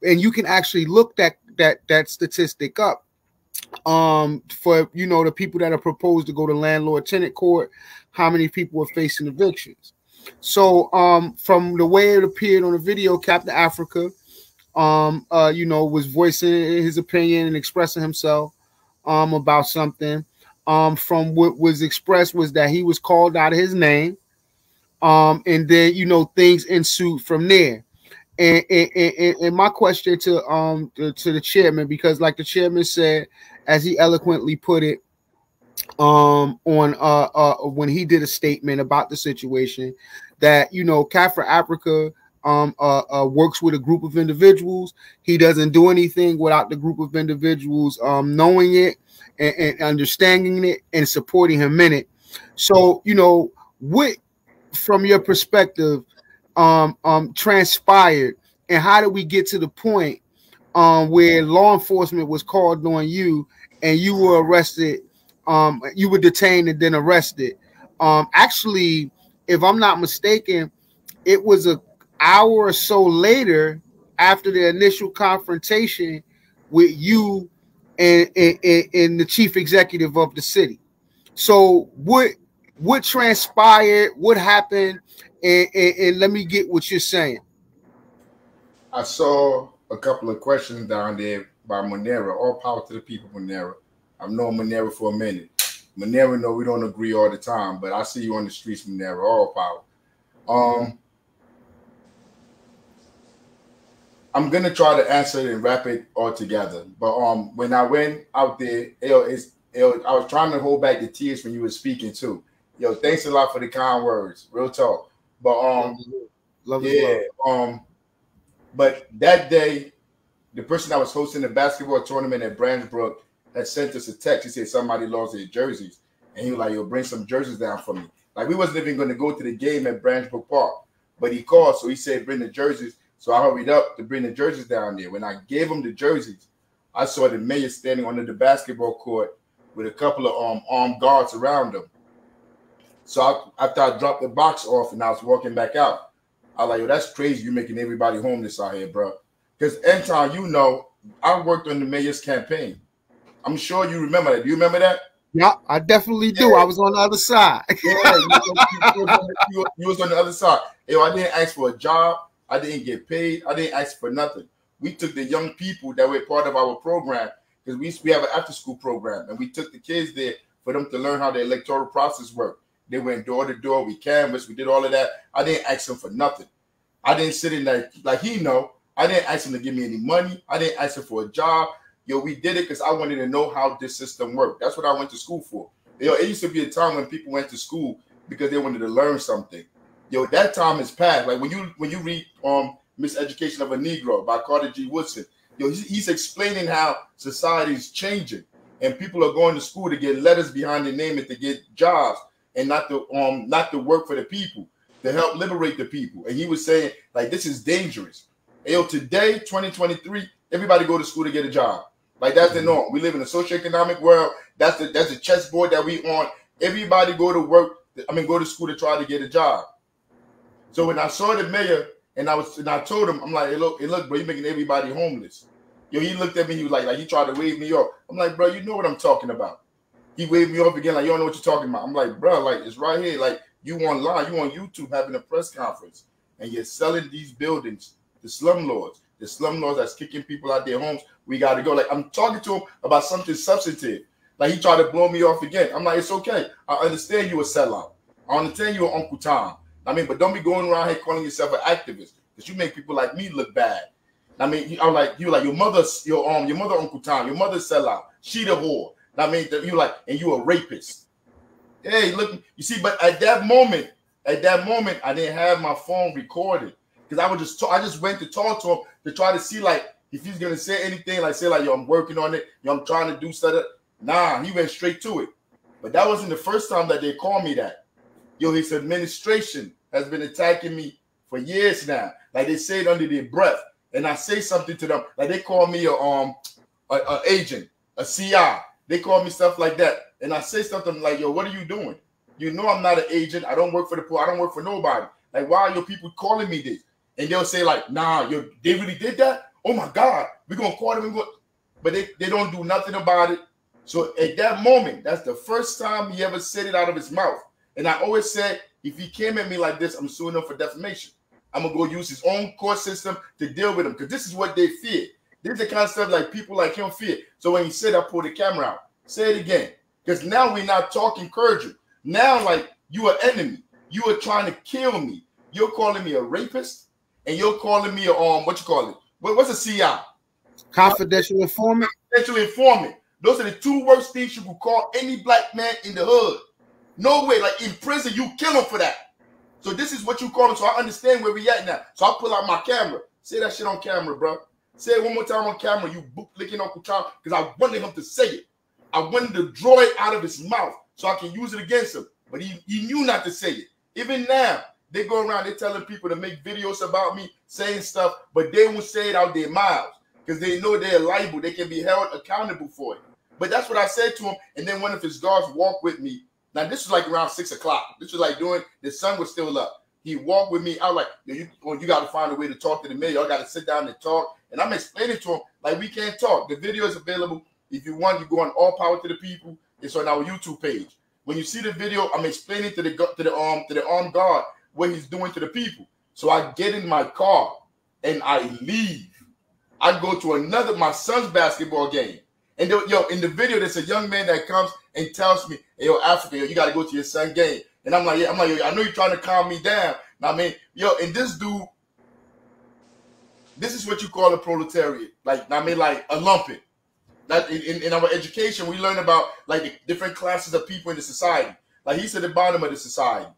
Speaker 1: and you can actually look that statistic up. For the people that are proposed to go to landlord tenant court, how many people are facing evictions. So from the way it appeared on the video, Captain Africa was voicing his opinion and expressing himself about something. from what was expressed was that he was called out of his name. And then, you know, things ensued from there. And my question to the chairman, because like the chairman said, as he eloquently put it, on when he did a statement about the situation, that, you know, Cat for Africa works with a group of individuals. He doesn't do anything without the group of individuals knowing it and understanding it and supporting him in it. So, you know, what, from your perspective, transpired, and how did we get to the point where law enforcement was called on you and you were arrested? You were detained and then arrested. Actually, if I'm not mistaken, it was an hour or so later after the initial confrontation with you and the chief executive of the city. So what transpired? What happened? And let me get what you're saying.
Speaker 7: I saw a couple of questions down there by Monera. All power to the people, Monera. I've known Monera for a minute. Monera, no, we don't agree all the time, but I see you on the streets, Monera. All power. I'm gonna try to answer it and wrap it all together. But when I went out there, I was trying to hold back the tears when you were speaking too. Yo, thanks a lot for the kind words. Real talk. But
Speaker 1: love.
Speaker 7: But that day, the person that was hosting the basketball tournament at Branchbrook had sent us a text. He said somebody lost their jerseys. And he was like, yo, bring some jerseys down for me. Like, we wasn't even going to go to the game at Branchbrook Park. But he called, so he said, bring the jerseys. So I hurried up to bring the jerseys down there. When I gave him the jerseys, I saw the mayor standing under the basketball court with a couple of armed guards around him. So after I dropped the box off and I was walking back out, I was like, yo, that's crazy. You're making everybody homeless out here, bro. Because Anton, you know, I worked on the mayor's campaign. I'm sure you remember that. Do you remember that?
Speaker 1: Yeah, I definitely do. Yeah. I was on the other side.
Speaker 7: Yeah, you was on the other side. Yo, I didn't ask for a job. I didn't get paid. I didn't ask for nothing. We took the young people that were part of our program, because we have an after-school program, and we took the kids there for them to learn how the electoral process worked. They went door to door. We canvassed. We did all of that. I didn't ask them for nothing. I didn't sit in there like he know. I didn't ask him to give me any money. I didn't ask him for a job. Yo, we did it because I wanted to know how this system worked. That's what I went to school for. Yo, it used to be a time when people went to school because they wanted to learn something. Yo, that time has passed. Like when you read Miseducation of a Negro by Carter G. Woodson, yo, he's explaining how society is changing and people are going to school to get letters behind their name and to get jobs and not to work for the people, to help liberate the people. And he was saying, like, this is dangerous. And yo, today, 2023, everybody go to school to get a job. Like, that's the norm. We live in a socioeconomic world. That's the chessboard that we on. Everybody go to school to try to get a job. So when I saw the mayor and I told him, I'm like, hey, look, bro, you're making everybody homeless. Yo, he looked at me, he was like he tried to wave me off. I'm like, bro, you know what I'm talking about. He waved me off again, like, you don't know what you're talking about. I'm like, bro, like, it's right here. Like, you online, you on YouTube having a press conference, and you're selling these buildings to slumlords. The slumlords that's kicking people out their homes. We got to go. Like, I'm talking to him about something substantive. Like, he tried to blow me off again. I'm like, it's okay. I understand you a sellout. I understand you an Uncle Tom. I mean, but don't be going around here calling yourself an activist, because you make people like me look bad. I mean, I'm like, you like your mother, Uncle Tom, your mother sellout. She the whore. I mean, you like, and you a rapist. Hey, look, you see, but at that moment, I didn't have my phone recorded, because I just went to talk to him to try to see, like, if he's gonna say anything, like say like, yo, I'm working on it, yo, I'm trying to do stuff. Nah, he went straight to it. But that wasn't the first time that they called me that. Yo, his administration has been attacking me for years now. Like, they say it under their breath, and I say something to them, like they call me a agent, a CI. They call me stuff like that. And I say something like, yo, what are you doing? You know I'm not an agent. I don't work for the poor. I don't work for nobody. Like, why are your people calling me this? And they'll say, like, nah, they really did that? Oh, my God. We're going to call them. But they don't do nothing about it. So at that moment, that's the first time he ever said it out of his mouth. And I always said, if he came at me like this, I'm suing him for defamation. I'm going to go use his own court system to deal with him, because this is what they fear. This is the kind of stuff like people like him fear. So when he said, I pulled the camera out. Say it again. Because now we're not talking cordial. Now, like, you are enemy. You are trying to kill me. You're calling me a rapist, and you're calling me a what you call it? What's a CI?
Speaker 1: Confidential informant.
Speaker 7: Confidential informant. Those are the two worst things you could call any black man in the hood. No way. Like in prison, you kill him for that. So this is what you call him. So I understand where we at now. So I pull out my camera. Say that shit on camera, bro. Say it one more time on camera. You book licking Uncle Tom, because I wanted him to say it. I wanted to draw it out of his mouth so I can use it against him. But he knew not to say it. Even now, they go around, they're telling people to make videos about me, saying stuff, but they won't say it out their mouths because they know they're liable. They can be held accountable for it. But that's what I said to him. And then one of his guards walked with me. Now, this was like around 6 o'clock. This was like the sun was still up. He walked with me. I was like, you got to find a way to talk to the mayor. I got to sit down and talk. And I'm explaining to him, like, we can't talk. The video is available. If you want, you go on All Power to the People. It's on our YouTube page. When you see the video, I'm explaining to the armed guard what he's doing to the people. So I get in my car and I leave. I go to my son's basketball game. And in the video, there's a young man that comes and tells me, hey, yo, Africa, you got to go to your son's game. And I'm like, I know you're trying to calm me down. I mean, and this dude, this is what you call a proletariat. Like, like a lumpen. That in our education, we learn about like the different classes of people in the society. Like he's at the bottom of the society.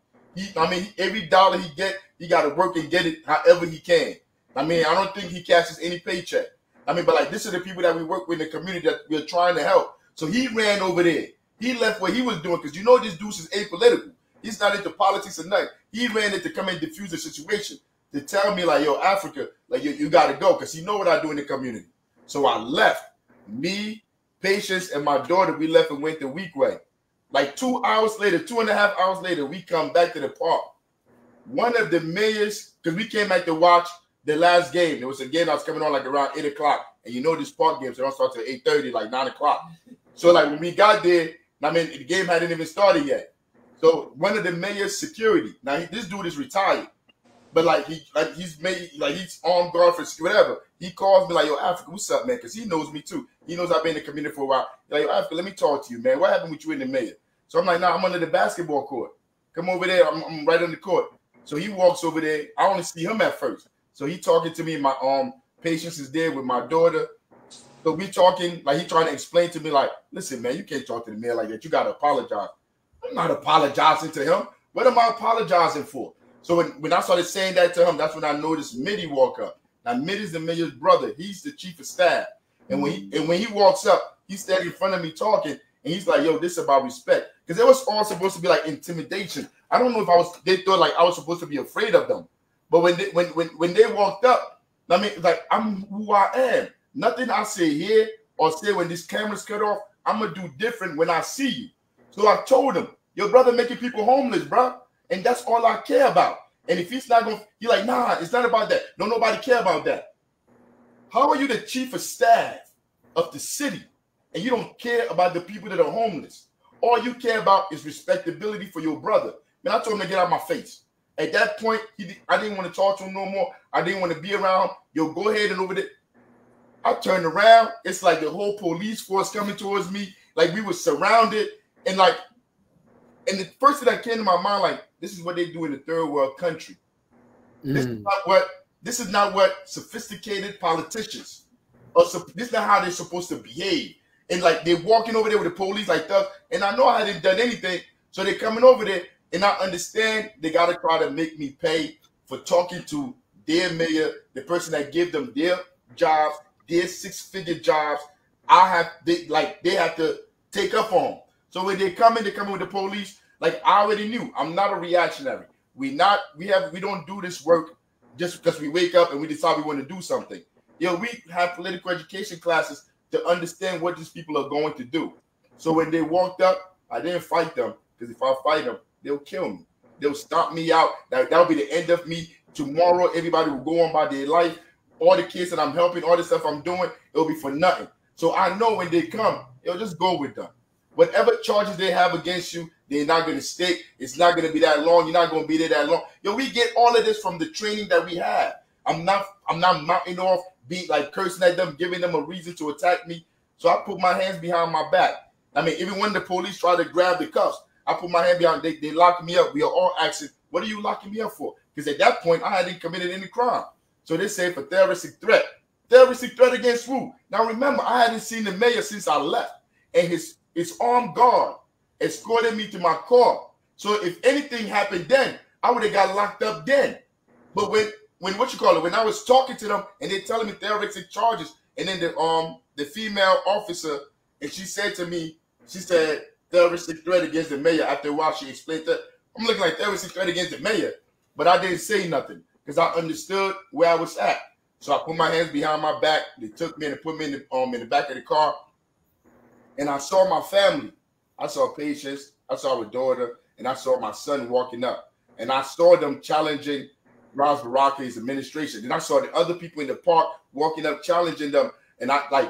Speaker 7: Every dollar he get, he got to work and get it however he can. I don't think he cashes any paycheck. But like this are the people that we work with in the community that we're trying to help. So he ran over there. He left what he was doing because this dude is apolitical. He's not into politics or nothing. He ran it to come and diffuse the situation to tell me like, yo, Africa, like you got to go because he know what I do in the community. So I left. Me, Patience, and my daughter, we left and went the Weekway. Like 2.5 hours later, we come back to the park. One of the mayors, because we came back to watch the last game. There was a game that was coming on like around 8 o'clock. And these park games, they don't start till 8:30, like 9 o'clock. So like when we got there, the game hadn't even started yet. So one of the mayor's security, now this dude is retired. But he's on guard for whatever. He calls me like, yo, Africa, what's up, man? Because he knows me too. He knows I've been in the community for a while. Like, yo, Africa, let me talk to you, man. What happened with you and the mayor? So I'm like, nah, I'm under the basketball court. Come over there. I'm right on the court. So he walks over there. I only see him at first. So he talking to me. My Patience is there with my daughter. So we talking, like he trying to explain to me, like, listen, man, you can't talk to the mayor like that. You got to apologize. I'm not apologizing to him. What am I apologizing for? So when I started saying that to him, that's when I noticed Mitty walk up. Now Mitty's the mayor's brother. He's the chief of staff. And when he walks up, he's standing in front of me talking, and he's like, "Yo, this is about respect." Because it was all supposed to be like intimidation. I don't know if they thought like I was supposed to be afraid of them. But when they walked up, like I'm who I am. Nothing I say here or say when this camera's cut off, I'm gonna do different when I see you. So I told him, your brother making people homeless, bro. And that's all I care about. And if he's not going to, he's like, nah, it's not about that. Don't nobody care about that. How are you the chief of staff of the city and you don't care about the people that are homeless? All you care about is respectability for your brother. Man, I told him to get out of my face. At that point, I didn't want to talk to him no more. I didn't want to be around him. Yo, go ahead and over there. I turned around. It's like the whole police force coming towards me. Like we were surrounded. And the first thing that came to my mind, like, this is what they do in the third world country. This is not what sophisticated politicians this is not how they're supposed to behave. And like they're walking over there with the police like that. And I know I hadn't done anything. So they're coming over there and I understand they gotta try to make me pay for talking to their mayor, the person that gave them their jobs, their 6-figure jobs. They have to take up on them. So when they come in with the police. Like I already knew, I'm not a reactionary. We don't do this work just because we wake up and we decide we want to do something. We have political education classes to understand what these people are going to do. So when they walked up, I didn't fight them because if I fight them, they'll kill me. They'll stomp me out. That'll be the end of me. Tomorrow, everybody will go on by their life. All the kids that I'm helping, all the stuff I'm doing, it'll be for nothing. So I know when they come, it'll just go with them. Whatever charges they have against you, they're not going to stick. It's not going to be that long. You're not going to be there that long. We get all of this from the training that we have. I'm not mounting off, cursing at them, giving them a reason to attack me. So I put my hands behind my back. I mean, even when the police tried to grab the cuffs, I put my hand behind, they locked me up. We are all asking, what are you locking me up for? Because at that point, I hadn't committed any crime. So they said for terroristic threat. Terroristic threat against who? Now remember, I hadn't seen the mayor since I left. And his armed guard escorted me to my car. So if anything happened then, I would have got locked up then. But when what you call it, when I was talking to them and they telling me terroristic charges, and then the female officer, and she said to me, she said terroristic threat against the mayor. After a while, she explained that I'm looking like terroristic threat against the mayor, but I didn't say nothing because I understood where I was at. So I put my hands behind my back. They took me and put me in the back of the car, and I saw my family. I saw Patience, I saw her daughter, and I saw my son walking up, and I saw them challenging Ras Baraka's administration. Then I saw the other people in the park walking up, challenging them, and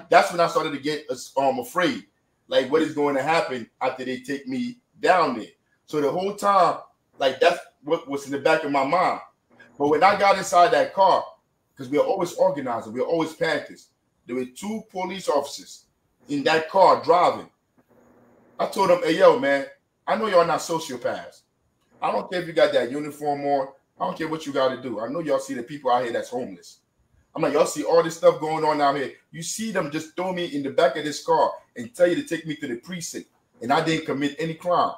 Speaker 7: that's when I started to get afraid. Like, what is going to happen after they take me down there? So the whole time, like, that's what was in the back of my mind. But when I got inside that car, because we are always organizing, we are always Panthers, there were 2 police officers in that car driving. I told them, hey, yo, man, I know y'all not sociopaths. I don't care if you got that uniform on. I don't care what you got to do. I know y'all see the people out here that's homeless. I'm like, y'all see all this stuff going on out here. You see them just throw me in the back of this car and tell you to take me to the precinct, and I didn't commit any crime.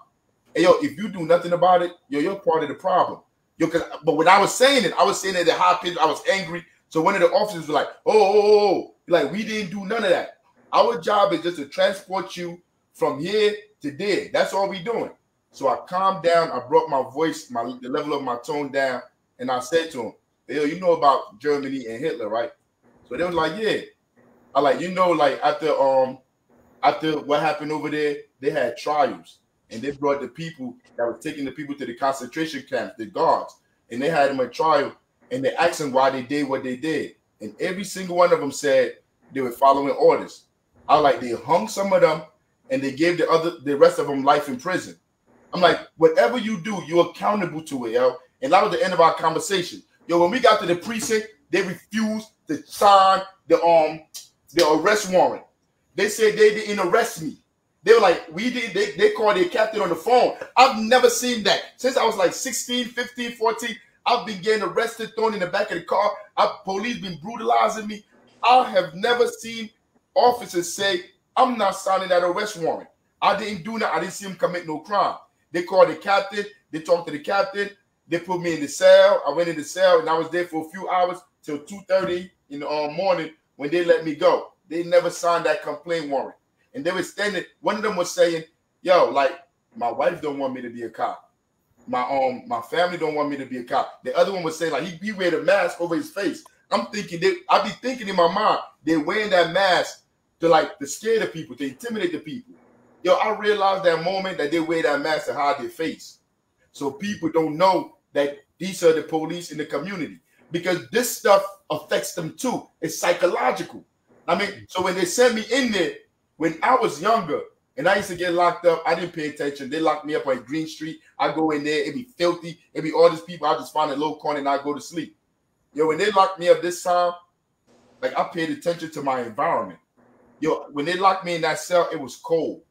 Speaker 7: Hey, yo, if you do nothing about it, yo, you're part of the problem. Yo, but when I was saying it at the high pitch, I was angry. So one of the officers was like, oh, like, we didn't do none of that. Our job is just to transport you from here to there. That's all we doing. So I calmed down. I brought my voice, the level of my tone down, and I said to him, hey, yo, you know about Germany and Hitler, right? So they was like, yeah. I like, you know, like after what happened over there, they had trials, and they brought the people that were taking the people to the concentration camps, the guards, and they had them at trial, and they asked them why they did what they did, and every single one of them said they were following orders. I like, they hung some of them, and they gave the rest of them life in prison. I'm like, whatever you do, you're accountable to it, yo. And that was the end of our conversation. Yo, when we got to the precinct, they refused to sign the arrest warrant. They said they didn't arrest me. They were like, we did. They called their captain on the phone. I've never seen that. Since I was like 16, 15, 14, I've been getting arrested, thrown in the back of the car. Police been brutalizing me. I have never seen officers say, I'm not signing that arrest warrant. I didn't do that. I didn't see him commit no crime. They called the captain. They talked to the captain. They put me in the cell. I went in the cell, and I was there for a few hours till 2:30 in the morning when they let me go. They never signed that complaint warrant. And they were standing. One of them was saying, yo, like, my wife don't want me to be a cop. My family don't want me to be a cop. The other one was saying, like, he wear a mask over his face. I'm thinking, I be thinking in my mind, they're wearing that mask to scare the people, to intimidate the people. Yo, I realized that moment that they wear that mask to hide their face. So people don't know that these are the police in the community, because this stuff affects them too. It's psychological. I mean, so when they sent me in there, when I was younger and I used to get locked up, I didn't pay attention. They locked me up on Green Street. I go in there, it'd be filthy. It'd be all these people. I just find a low corner and I go to sleep. Yo, when they locked me up this time, like, I paid attention to my environment. Yo, when they locked me in that cell, it was cold.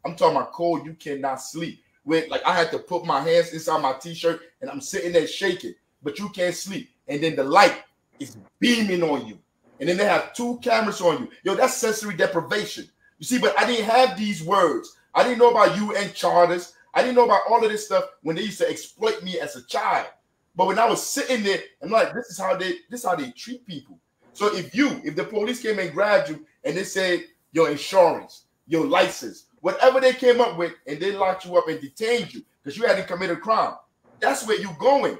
Speaker 7: I'm talking about cold. You cannot sleep. Like, I had to put my hands inside my t-shirt and I'm sitting there shaking, but you can't sleep. And then the light is beaming on you. And then they have 2 cameras on you. Yo, that's sensory deprivation. You see, but I didn't have these words. I didn't know about UN charters. I didn't know about all of this stuff when they used to exploit me as a child. But when I was sitting there, I'm like, this is how they treat people. So if the police came and grabbed you and they said your insurance, your license, whatever they came up with, and they locked you up and detained you because you hadn't committed a crime, that's where you're going.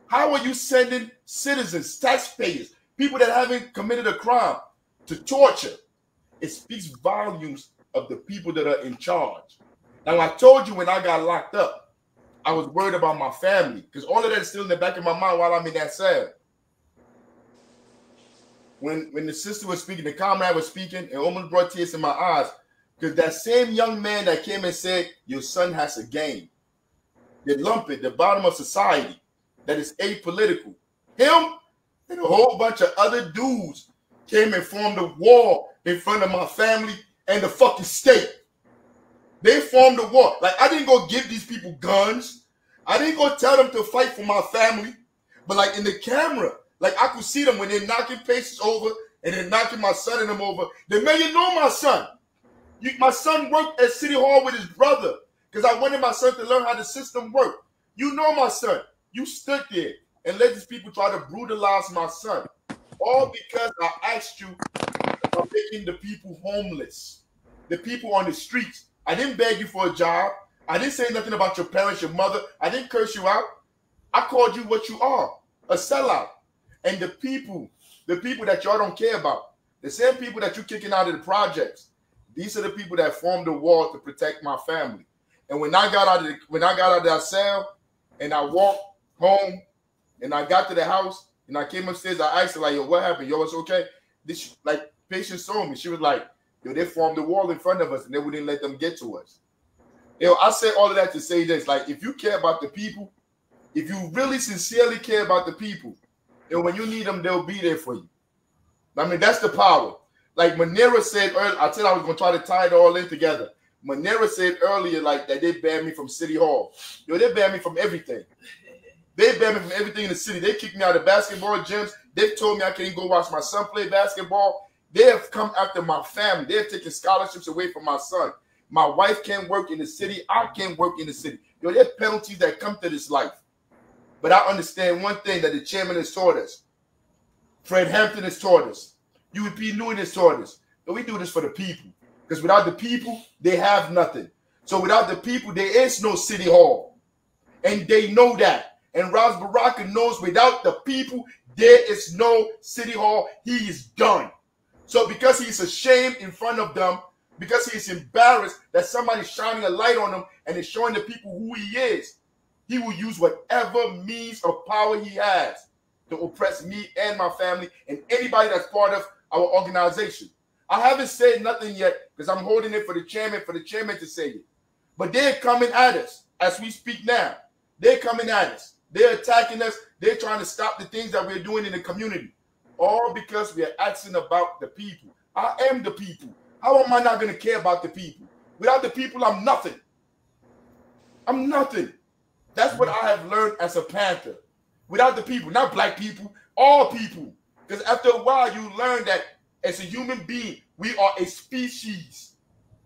Speaker 7: How are you sending citizens, taxpayers, people that haven't committed a crime to torture? It speaks volumes of the people that are in charge. Now, I told you when I got locked up, I was worried about my family because all of that is still in the back of my mind while I'm in that cell. When the sister was speaking, the comrade was speaking, it almost brought tears in my eyes because that same young man that came and said, your son has a game. They lump it, the bottom of society, that is apolitical. Him and a whole bunch of other dudes came and formed a wall in front of my family and the fucking state. They formed a war. Like, I didn't go give these people guns. I didn't go tell them to fight for my family. But like in the camera, like I could see them when they're knocking patients over and they're knocking my son and them over. They made you know my son. My son worked at City Hall with his brother because I wanted my son to learn how the system worked. You know my son. You stood there and let these people try to brutalize my son. All because I asked you about making the people homeless, the people on the streets. I didn't beg you for a job. I didn't say nothing about your parents, your mother. I didn't curse you out. I called you what you are, a sellout. And the people that y'all don't care about, the same people that you're kicking out of the projects, these are the people that formed the wall to protect my family. And when I got out of that cell and I walked home and I got to the house and I came upstairs, I asked her, like, yo, what happened? Yo, it's okay? This, like, patient saw me. She was like, yo, they formed the wall in front of us and they wouldn't let them get to us. Yo, I say all of that to say this. Like, if you care about the people, if you really sincerely care about the people, then when you need them, they'll be there for you. I mean, that's the power. Like Manera said earlier, I said I was going to try to tie it all in together. Manera said earlier, like, that they banned me from City Hall. Yo, they banned me from everything. They banned me from everything in the city. They kicked me out of basketball gyms. They've told me I can't go watch my son play basketball. They have come after my family. They have taken scholarships away from my son. My wife can't work in the city. I can't work in the city. Yo, there are penalties that come to this life. But I understand one thing that the chairman has taught us. Fred Hampton has taught us. UEP Newton has taught us. But we do this for the people. Because without the people, they have nothing. So without the people, there is no City Hall. And they know that. And Ras Baraka knows without the people, there is no City Hall. He is done. So because he's ashamed in front of them, because he's embarrassed that somebody's shining a light on him and is showing the people who he is, he will use whatever means of power he has to oppress me and my family and anybody that's part of our organization. I haven't said nothing yet because I'm holding it for the chairman to say it. But they're coming at us as we speak now. They're coming at us. They're attacking us. They're trying to stop the things that we're doing in the community. All because we are asking about the people. I am the people. How am I not going to care about the people? Without the people, I'm nothing. I'm nothing. That's what I have learned as a Panther. Without the people, not black people, all people. Because after a while, you learn that as a human being, we are a species.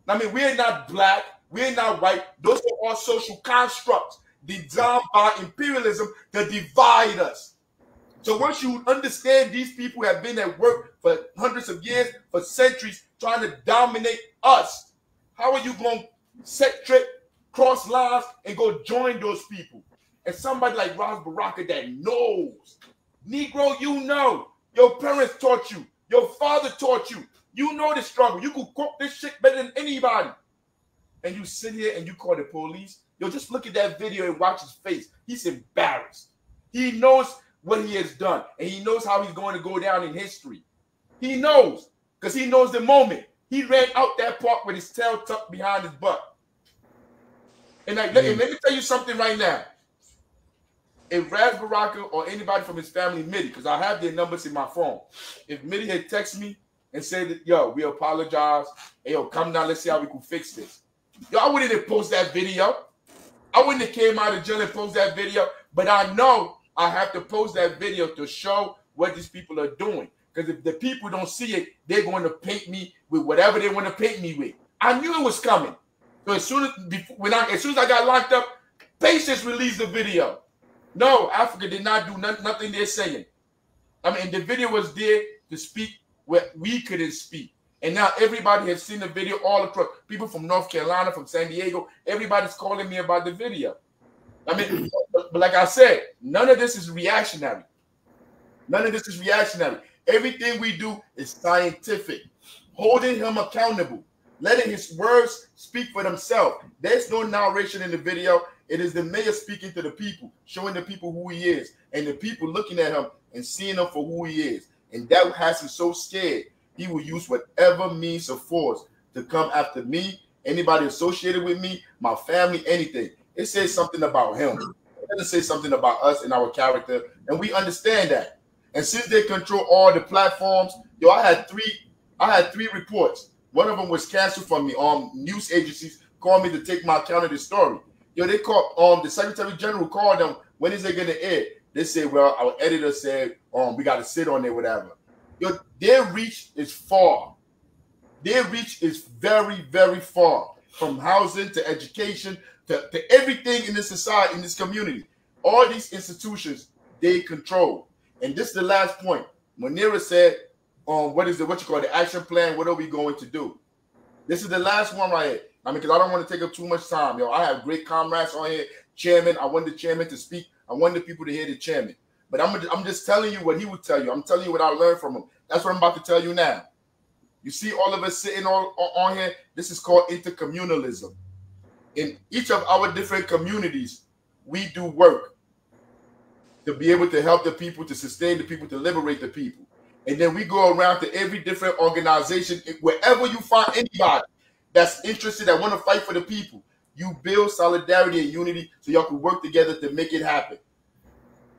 Speaker 7: I mean, we're not black, we're not white. Those are all social constructs designed by imperialism to divide us. So once you understand these people have been at work for hundreds of years, for centuries, trying to dominate us, how are you going to set trick, cross lines, and go join those people? And somebody like Ras Baraka that knows. Negro, you know. Your parents taught you. Your father taught you. You know the struggle. You could cook this shit better than anybody. And you sit here and you call the police. Yo, just look at that video and watch his face. He's embarrassed. He knows what he has done. And he knows how he's going to go down in history. He knows. Because he knows the moment. He ran out that park with his tail tucked behind his butt. And like, let me tell you something right now. If Ras Baraka or anybody from his family, Mitty, because I have their numbers in my phone, if Mitty had texted me and said that, yo, we apologize, hey, yo, come down, let's see how we can fix this. Yo, I wouldn't have posted that video. I wouldn't have came out of jail and posted that video, but I know I have to post that video to show what these people are doing. Because if the people don't see it, they're going to paint me with whatever they want to paint me with. I knew it was coming. So as soon as I got locked up, Patience released the video. No, Africa did not do nothing they're saying. I mean, the video was there to speak where we couldn't speak. And now everybody has seen the video all across. People from North Carolina, from San Diego, everybody's calling me about the video. I mean, but like I said, none of this is reactionary. None of this is reactionary. Everything we do is scientific. Holding him accountable. Letting his words speak for themselves. There's no narration in the video. It is the mayor speaking to the people, showing the people who he is, and the people looking at him and seeing him for who he is. And that has him so scared, he will use whatever means of force to come after me, anybody associated with me, my family, anything. It says something about him. It doesn't say something about us and our character, and we understand that. And since they control all the platforms, I had three reports. One of them was canceled from the news agencies called me to take my account of the story. Yo, they called the Secretary General called them. When is it gonna air? They said, well, our editor said we got to sit on it, whatever. Yo, their reach is far. Their reach is very, very far, from housing to education to everything in this society, in this community. All these institutions they control. And this is the last point. Munira said, what you call the action plan? What are we going to do? This is the last one right here. I mean, because I don't want to take up too much time. Yo, I have great comrades on here. Chairman, I want the chairman to speak. I want the people to hear the chairman. But I'm just telling you what he would tell you. I'm telling you what I learned from him. That's what I'm about to tell you now. You see all of us sitting on here. This is called intercommunalism. In each of our different communities, we do work to be able to help the people, to sustain the people, to liberate the people. And then we go around to every different organization. Wherever you find anybody that's interested, that want to fight for the people, you build solidarity and unity so y'all can work together to make it happen.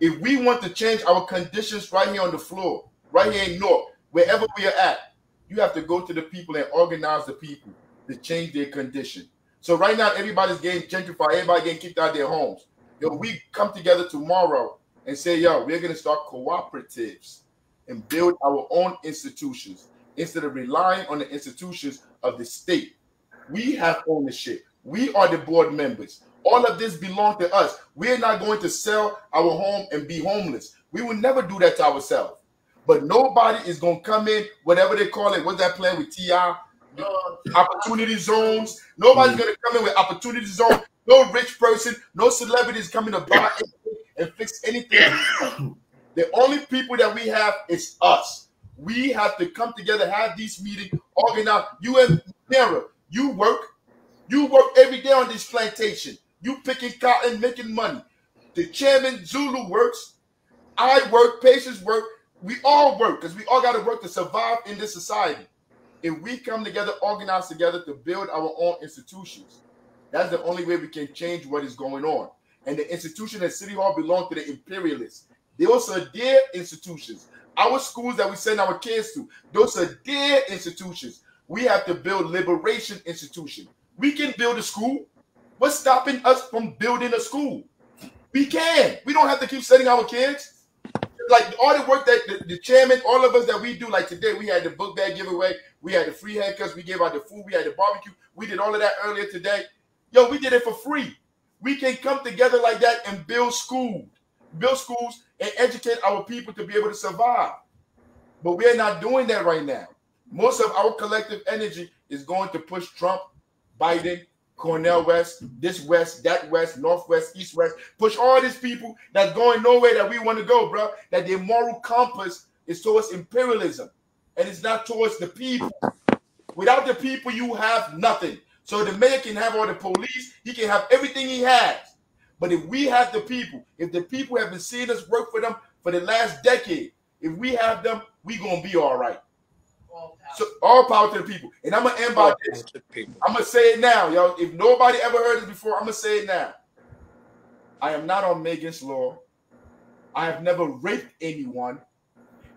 Speaker 7: If we want to change our conditions right here on the floor, right here in North, wherever we are at, you have to go to the people and organize the people to change their condition. So right now, everybody's getting gentrified. Everybody getting kicked out of their homes. Yo, we come together tomorrow and say, yo, we're going to start cooperatives and build our own institutions instead of relying on the institutions of the state. We have ownership. We are the board members. All of this belongs to us. We're not going to sell our home and be homeless. We will never do that to ourselves. But nobody is going to come in, whatever they call it. What's that plan with TI? Opportunity zones. Nobody's going to come in with opportunity zone. No rich person, no celebrities coming to buy anything and fix anything. The only people that we have is us. We have to come together, have these meetings, organize. You and Mara, you work every day on this plantation. You picking cotton, making money. The chairman Zulu works. I work. Patients work. We all work because we all got to work to survive in this society. If we come together, organize together to build our own institutions, that's the only way we can change what is going on. And the institution at City Hall belong to the imperialists. Those are their institutions. Our schools that we send our kids to, those are their institutions. We have to build liberation institutions. We can build a school. What's stopping us from building a school? We can. We don't have to keep sending our kids. Like all the work that the chairman, all of us that we do, like today, we had the book bag giveaway. We had the free haircuts. We gave out the food. We had the barbecue. We did all of that earlier today. Yo, we did it for free. We can come together like that and build schools and educate our people to be able to survive. But we're not doing that right now. Most of our collective energy is going to push Trump, Biden, Cornell West, this West, that West, Northwest, East West, push all these people that's going nowhere that we want to go, bro. That their moral compass is towards imperialism and it's not towards the people. Without the people, you have nothing. So the mayor can have all the police, he can have everything he has. But if we have the people, if the people have been seeing us work for them for the last decade, if we have them, we gonna be all right. So all power to the people. And I'm gonna end by this. I'm gonna say it now, y'all. If nobody ever heard this before, I'm gonna say it now. I am not on Megan's Law. I have never raped anyone.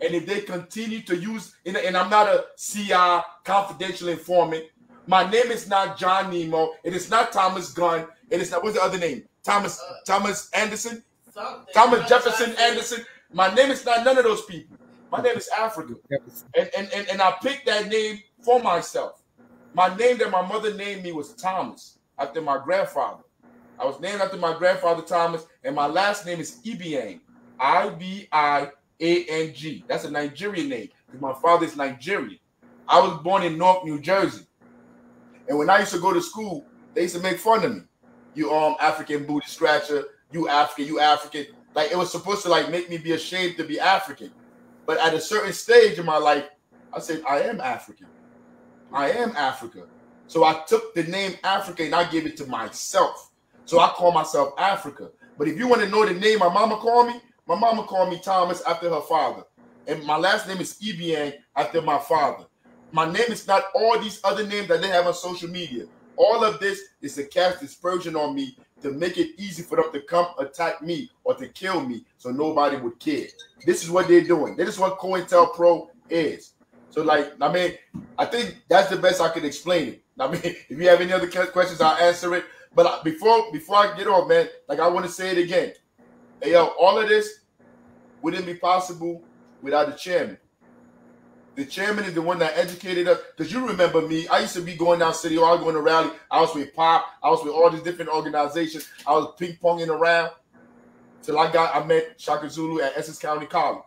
Speaker 7: And if they continue to use, and I'm not a CI confidential informant. My name is not John Nemo. It is not Thomas Gunn. It is not, what's the other name? Thomas Anderson? Thomas Jefferson Anderson. My name is not none of those people. My name is Africa. And I picked that name for myself. My name that my mother named me was Thomas, after my grandfather. I was named after my grandfather Thomas, and my last name is Ibiang. Ibiang. That's a Nigerian name, because my father is Nigerian. I was born in Newark, New Jersey. And when I used to go to school, they used to make fun of me. You African booty scratcher, you African. Like it was supposed to like make me be ashamed to be African. But at a certain stage in my life, I said, I am African. I am Africa. So I took the name Africa and I gave it to myself. So I call myself Africa. But if you want to know the name my mama called me Thomas after her father. And my last name is Ibiang after my father. My name is not all these other names that they have on social media. All of this is to cast dispersion on me to make it easy for them to come attack me or to kill me so nobody would care. This is what they're doing. This is what COINTELPRO is. So, like, I mean, I think that's the best I can explain it. I mean, if you have any other questions, I'll answer it. But before I get off, man, like I want to say it again. Hey, yo, all of this wouldn't be possible without the chairman. The chairman is the one that educated us. Because you remember me, I used to be going down City Hall, I was going to rally. I was with Pop. I was with all these different organizations. I was ping-ponging around till I met Shaka Zulu at Essex County College.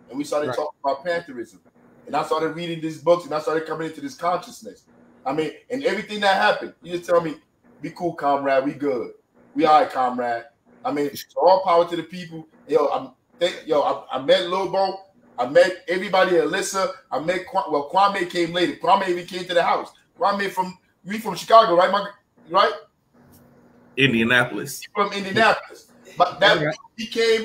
Speaker 7: And we started talking about Pantherism. And I started reading these books, and I started coming into this consciousness. I mean, and everything that happened, you just tell me, be cool, comrade, we good. We all right, comrade. I mean, so all power to the people. Yo, I met Lobo. I met everybody, Alyssa. I met Kwame came later. Kwame even came to the house. Kwame from Chicago, right? Right?
Speaker 3: Indianapolis.
Speaker 7: From Indianapolis. But that he came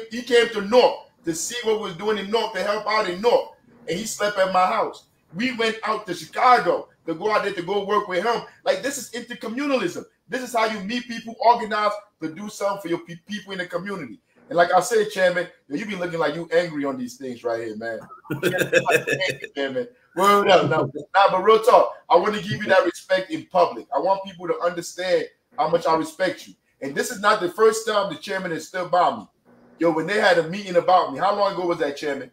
Speaker 7: to North to see what we're doing in North, to help out in North. And he slept at my house. We went out to Chicago to go out there to go work with him. Like, this is intercommunalism. This is how you meet people, organize to do something for your people in the community. And like I said, Chairman, you be looking like you angry on these things right here, man. Chairman. Word up. Nah, but real talk, I want to give you that respect in public. I want people to understand how much I respect you. And this is not the first time the chairman has stood by me. Yo, when they had a meeting about me, how long ago was that, Chairman?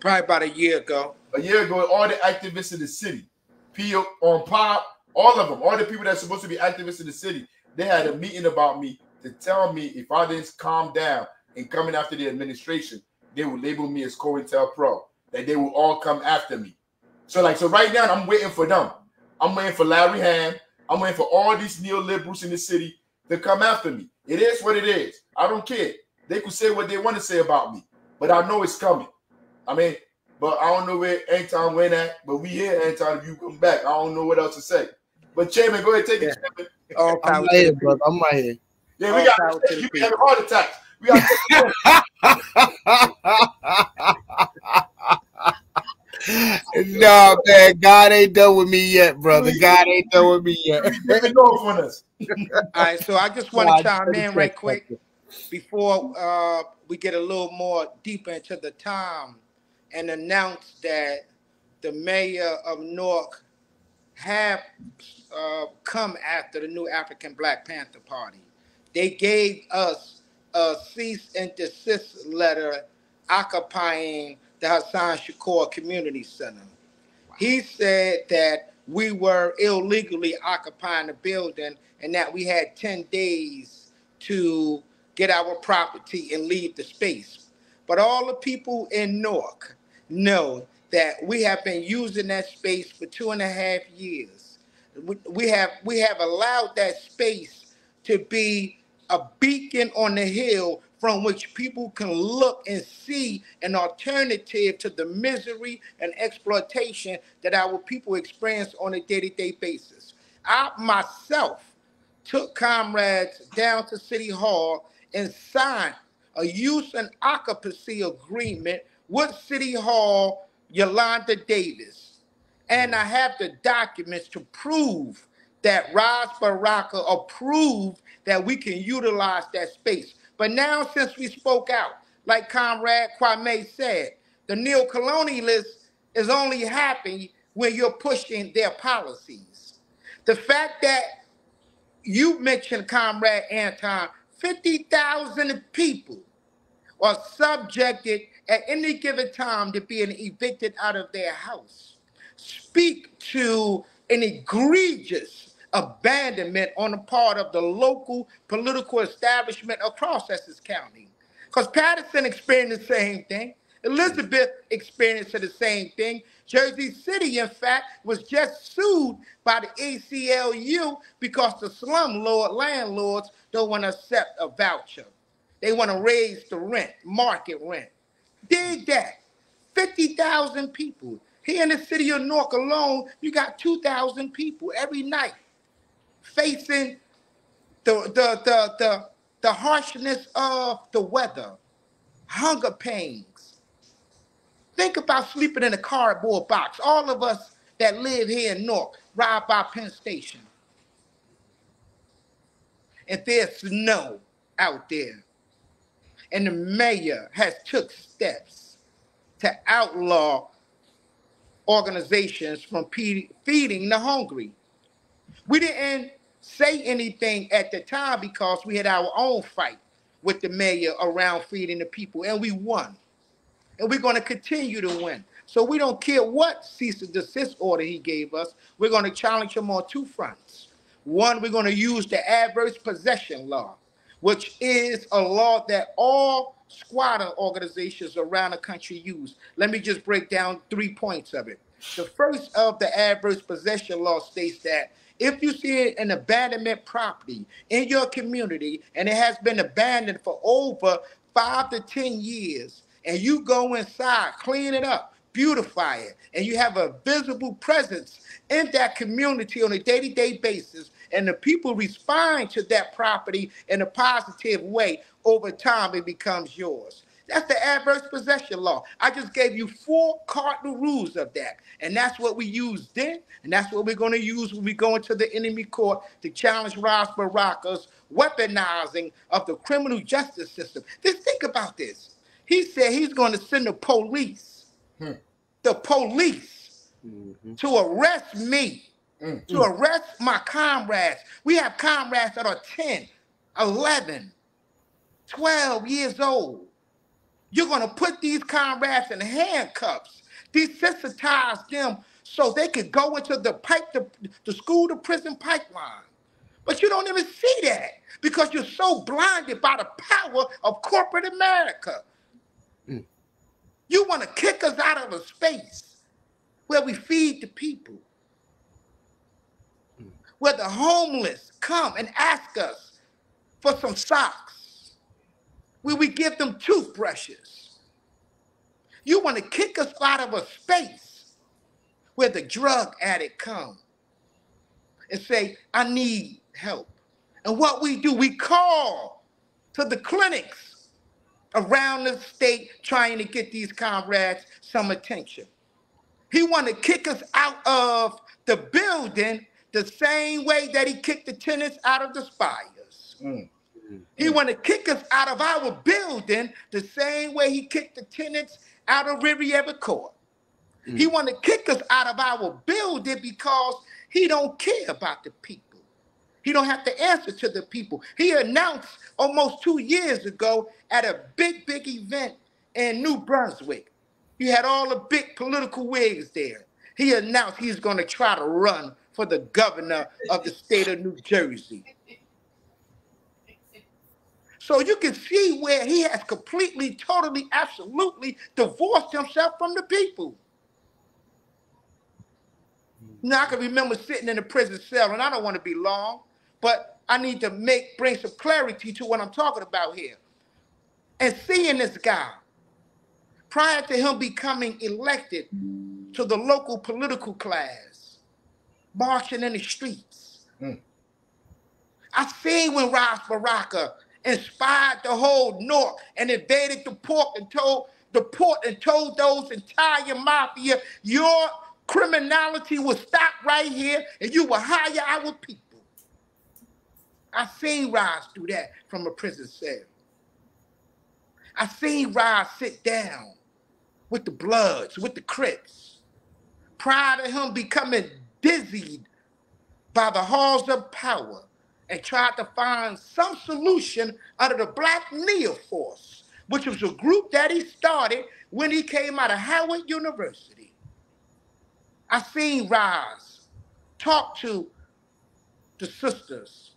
Speaker 5: Probably about a year ago.
Speaker 7: A year ago, all the activists in the city, P.O. on Pop, all of them, all the people that's supposed to be activists in the city, they had a meeting about me to tell me if I didn't calm down and coming after the administration, they would label me as COINTELPRO, that they will all come after me. So right now, I'm waiting for them. I'm waiting for Larry Ham. I'm waiting for all these neoliberals in the city to come after me. It is what it is. I don't care. They could say what they want to say about me, but I know it's coming. I mean, but I don't know where Anton went at, but we here, Anton, if you come back. I don't know what else to say. But Chairman, go ahead, take it, Chairman.
Speaker 1: I'm right here, brother. I'm right here.
Speaker 7: Yeah, we got you be having heart attacks. We got
Speaker 1: no, man, God ain't done with me yet, brother. God ain't done with me yet.
Speaker 5: All right, so I just want to chime in right quick before we get a little more deeper into the time and announce that the mayor of Newark have come after the new African Black Panther Party. They gave us a cease and desist letter occupying the Hassan Shakur Community Center. He said that we were illegally occupying the building and that we had 10 days to get our property and leave the space. But all the people in Newark know that we have been using that space for 2.5 years. We have allowed that space to be a beacon on the hill from which people can look and see an alternative to the misery and exploitation that our people experience on a day-to-day basis. I myself took comrades down to City Hall and signed a use and occupancy agreement with City Hall Yolanda Davis. And I have the documents to prove that Ras Baraka approved that we can utilize that space. But now, since we spoke out, like Comrade Kwame said, the neo-colonialist is only happy when you're pushing their policies. The fact that you mentioned, Comrade Anton, 50,000 people are subjected at any given time to being evicted out of their house speak to an egregious abandonment on the part of the local political establishment across Essex County. Because Patterson experienced the same thing. Elizabeth experienced the same thing. Jersey City, in fact, was just sued by the ACLU because the slumlord landlords don't want to accept a voucher. They want to raise the rent, market rent. Dig that. 50,000 people. Here in the city of Newark alone, you got 2,000 people every night facing the harshness of the weather, hunger pains. Think about sleeping in a cardboard box. All of us that live here in Newark ride by Penn Station. And there's snow out there. And the mayor has took steps to outlaw organizations from feeding the hungry. We didn't say anything at the time because we had our own fight with the mayor around feeding the people, and we won. And we're going to continue to win. So we don't care what cease and desist order he gave us. We're going to challenge him on two fronts. One, we're going to use the adverse possession law, which is a law that all squatter organizations around the country use. Let me just break down 3 points of it. The first of the adverse possession law states that if you see an abandonment property in your community and it has been abandoned for over 5 to 10 years, and you go inside, clean it up, beautify it, and you have a visible presence in that community on a day-to-day basis, and the people respond to that property in a positive way, over time it becomes yours. That's the adverse possession law. I just gave you 4 cardinal rules of that. And that's what we used then, and that's what we're going to use when we go into the enemy court to challenge Ras Baraka's weaponizing of the criminal justice system. Just think about this. He said he's going to send the police to arrest me, to arrest my comrades. We have comrades that are 10, 11, 12 years old. You're going to put these comrades in handcuffs, desensitize them so they could go into the school to prison pipeline. But you don't even see that because you're so blinded by the power of corporate America. You want to kick us out of a space where we feed the people, where the homeless come and ask us for some socks, where we give them toothbrushes. You want to kick us out of a space where the drug addict come and say, I need help. And what we do, we call to the clinics around the state trying to get these comrades some attention. He want to kick us out of the building the same way that he kicked the tenants out of the spires. He want to kick us out of our building the same way he kicked the tenants out of Riviera Court. He want to kick us out of our building because he don't care about the people. He don't have to answer to the people. He announced almost 2 years ago at a big event in New Brunswick. He had all the big political wigs there. He announced he's going to try to run for the governor of the state of New Jersey. So you can see where he has completely, totally, absolutely divorced himself from the people. Now, I can remember sitting in a prison cell, and I don't want to be long, but I need to bring some clarity to what I'm talking about here. And seeing this guy, prior to him becoming elected to the local political class, marching in the streets. I seen when Ras Baraka inspired the whole North and invaded the port and told those entire mafia, your criminality will stop right here and you will hire our people. I seen Ras do that from a prison cell. I seen Ras sit down with the Bloods, with the Crips, prior to him becoming dizzied by the halls of power and tried to find some solution under the Black Neo Force, which was a group that he started when he came out of Howard University. I seen Ras talk to the sisters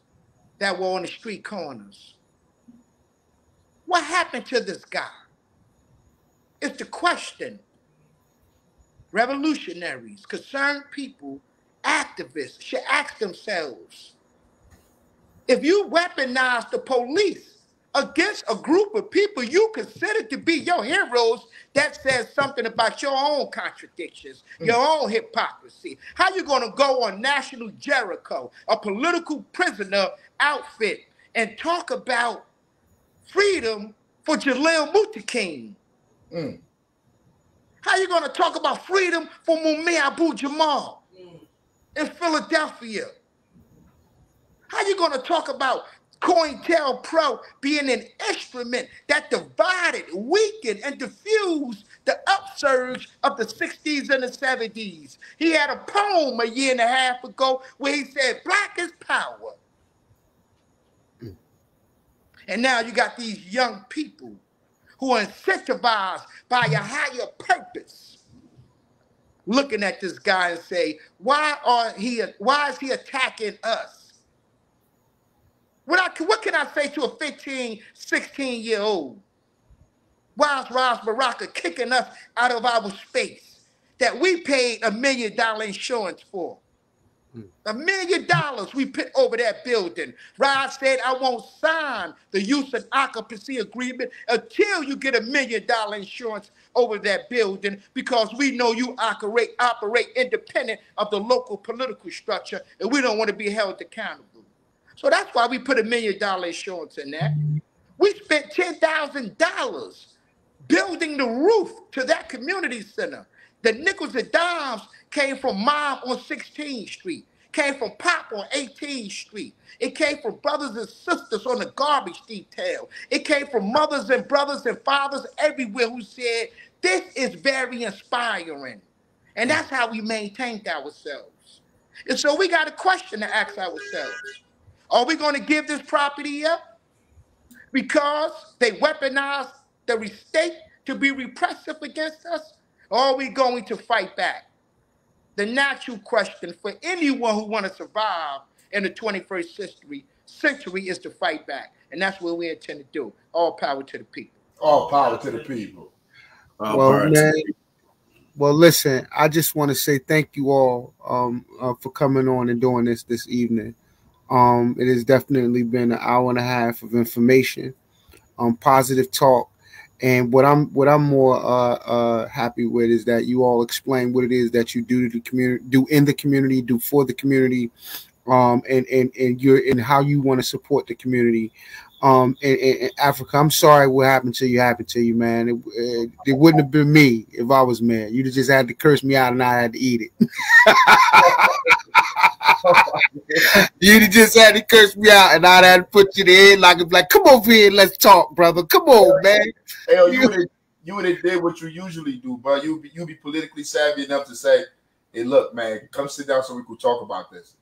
Speaker 5: that were on the street corners. What happened to this guy? It's the question. Revolutionaries, concerned people, activists should ask themselves, if you weaponize the police against a group of people you consider to be your heroes, that says something about your own contradictions, your own hypocrisy. How you going to go on National Jericho, a political prisoner outfit, and talk about freedom for Jalil Muttaqin? How you going to talk about freedom for Mumia Abu-Jamal in Philadelphia? How you going to talk about COINTELPRO being an instrument that divided, weakened, and diffused the upsurge of the 60s and the 70s. He had a poem a year and a half ago where he said, black is power. And now you got these young people who are incentivized by a higher purpose, looking at this guy and say, why is he attacking us? What can I say to a 15, 16-year-old? Why is Ras Baraka kicking us out of our space that we paid $1 million insurance for? $1 million we put over that building. Ras said, I won't sign the use and occupancy agreement until you get $1 million insurance over that building, because we know you operate independent of the local political structure, and we don't want to be held accountable. So that's why we put $1 million insurance in that. We spent $10,000 building the roof to that community center. The nickels and dimes came from Mom on 16th Street, came from Pop on 18th Street. It came from brothers and sisters on the garbage detail. It came from mothers and brothers and fathers everywhere who said, this is very inspiring. And that's how we maintained ourselves. And so we got a question to ask ourselves. Are we going to give this property up because they weaponize the state to be repressive against us? Or are we going to fight back? The natural question for anyone who wants to survive in the 21st century is to fight back. And that's what we intend to do. All power to the people.
Speaker 7: All power to the people.
Speaker 1: Well, man, well, listen, I just want to say thank you all for coming on and doing this evening. It has definitely been an hour and a half of information, positive talk. And what I'm more happy with is that you all explain what it is that you do to the community, do in the community, do for the community, and how you want to support the community. In Africa, I'm sorry what happened to you, man. It wouldn't have been me if I was man. You just had to curse me out and I had to eat it. You just had to curse me out and I'd have to put you in like, come over here, let's talk, brother. Come on, man.
Speaker 7: Hey, you would have did what you usually do, but you be politically savvy enough to say, hey, look, man, come sit down so we could talk about this.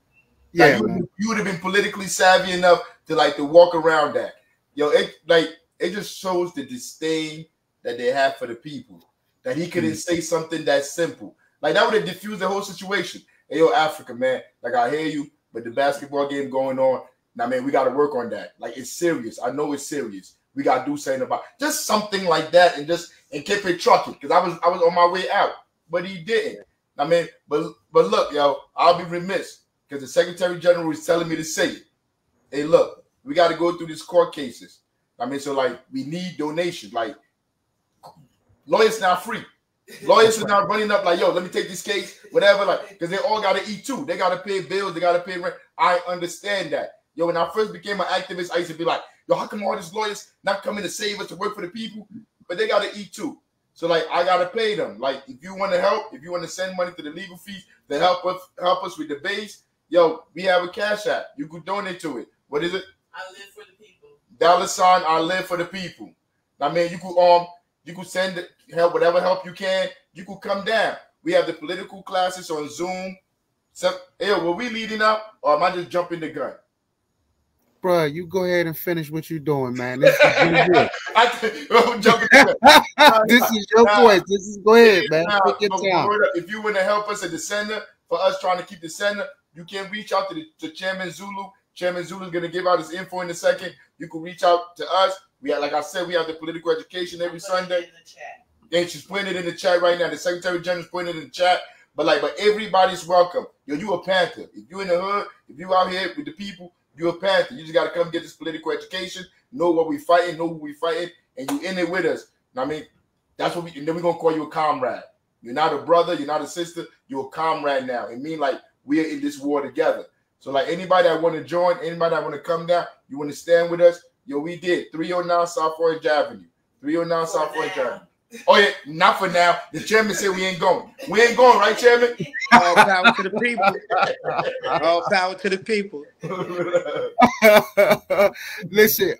Speaker 1: Yeah,
Speaker 7: like, you would have been politically savvy enough to walk around that. It just shows the disdain that they have for the people. That he couldn't say something that simple. Like that would have diffused the whole situation. Hey, yo, Africa, man, like I hear you, but the basketball game going on. Now, man, we got to work on that. Like it's serious. I know it's serious. We got to do something about just something like that, and keep it trucking, because I was on my way out, but he didn't. I mean, but look, yo, I'll be remiss because the Secretary General is telling me to say it. Hey, look, we got to go through these court cases. I mean, so like we need donations. Like lawyers not free. Lawyers are not running up like, yo, let me take this case, whatever, like, because they all got to eat too. They got to pay bills. They got to pay rent. I understand that. Yo, when I first became an activist, I used to be like, yo, how come all these lawyers not coming to save us, to work for the people? But they got to eat too. So, like, I got to pay them. Like, if you want to help, if you want to send money to the legal fees to help us with the base, yo, we have a cash app. You could donate to it. What is it?
Speaker 6: I live for the people.
Speaker 7: $ I live for the people. I mean, you could send help, whatever help you can. You could come down. We have the political classes on Zoom. So, hey, were we leading up, or am I just jumping the gun?
Speaker 1: Bruh, you go ahead and finish what you're doing, man. This is your
Speaker 7: I'm jumping the gun.
Speaker 1: This is your voice. Go ahead, man. Take your time.
Speaker 7: If you want to help us at the center, for us trying to keep the center, you can reach out to Chairman Zulu. Chairman Zulu is going to give out his info in a second. You can reach out to us. We have, like I said, we have the political education every Sunday. And she's putting it in the chat right now. The Secretary General's putting it in the chat. But everybody's welcome. Yo, you a Panther. If you in the hood, if you out here with the people, you a Panther. You just got to come get this political education, know what we fighting, know who we fighting, and you in it with us. I mean, that's what and then we're going to call you a comrade. You're not a brother. You're not a sister. You're a comrade now. It means like we are in this war together. So like anybody that want to join, anybody that want to come down, you want to stand with us, yo, we did. 309 South Orange Avenue. 309 South Orange Avenue. Oh, yeah, not for now. The chairman said we ain't going. We ain't going, right, Chairman?
Speaker 5: All power to the people. All power to the people.
Speaker 1: Listen,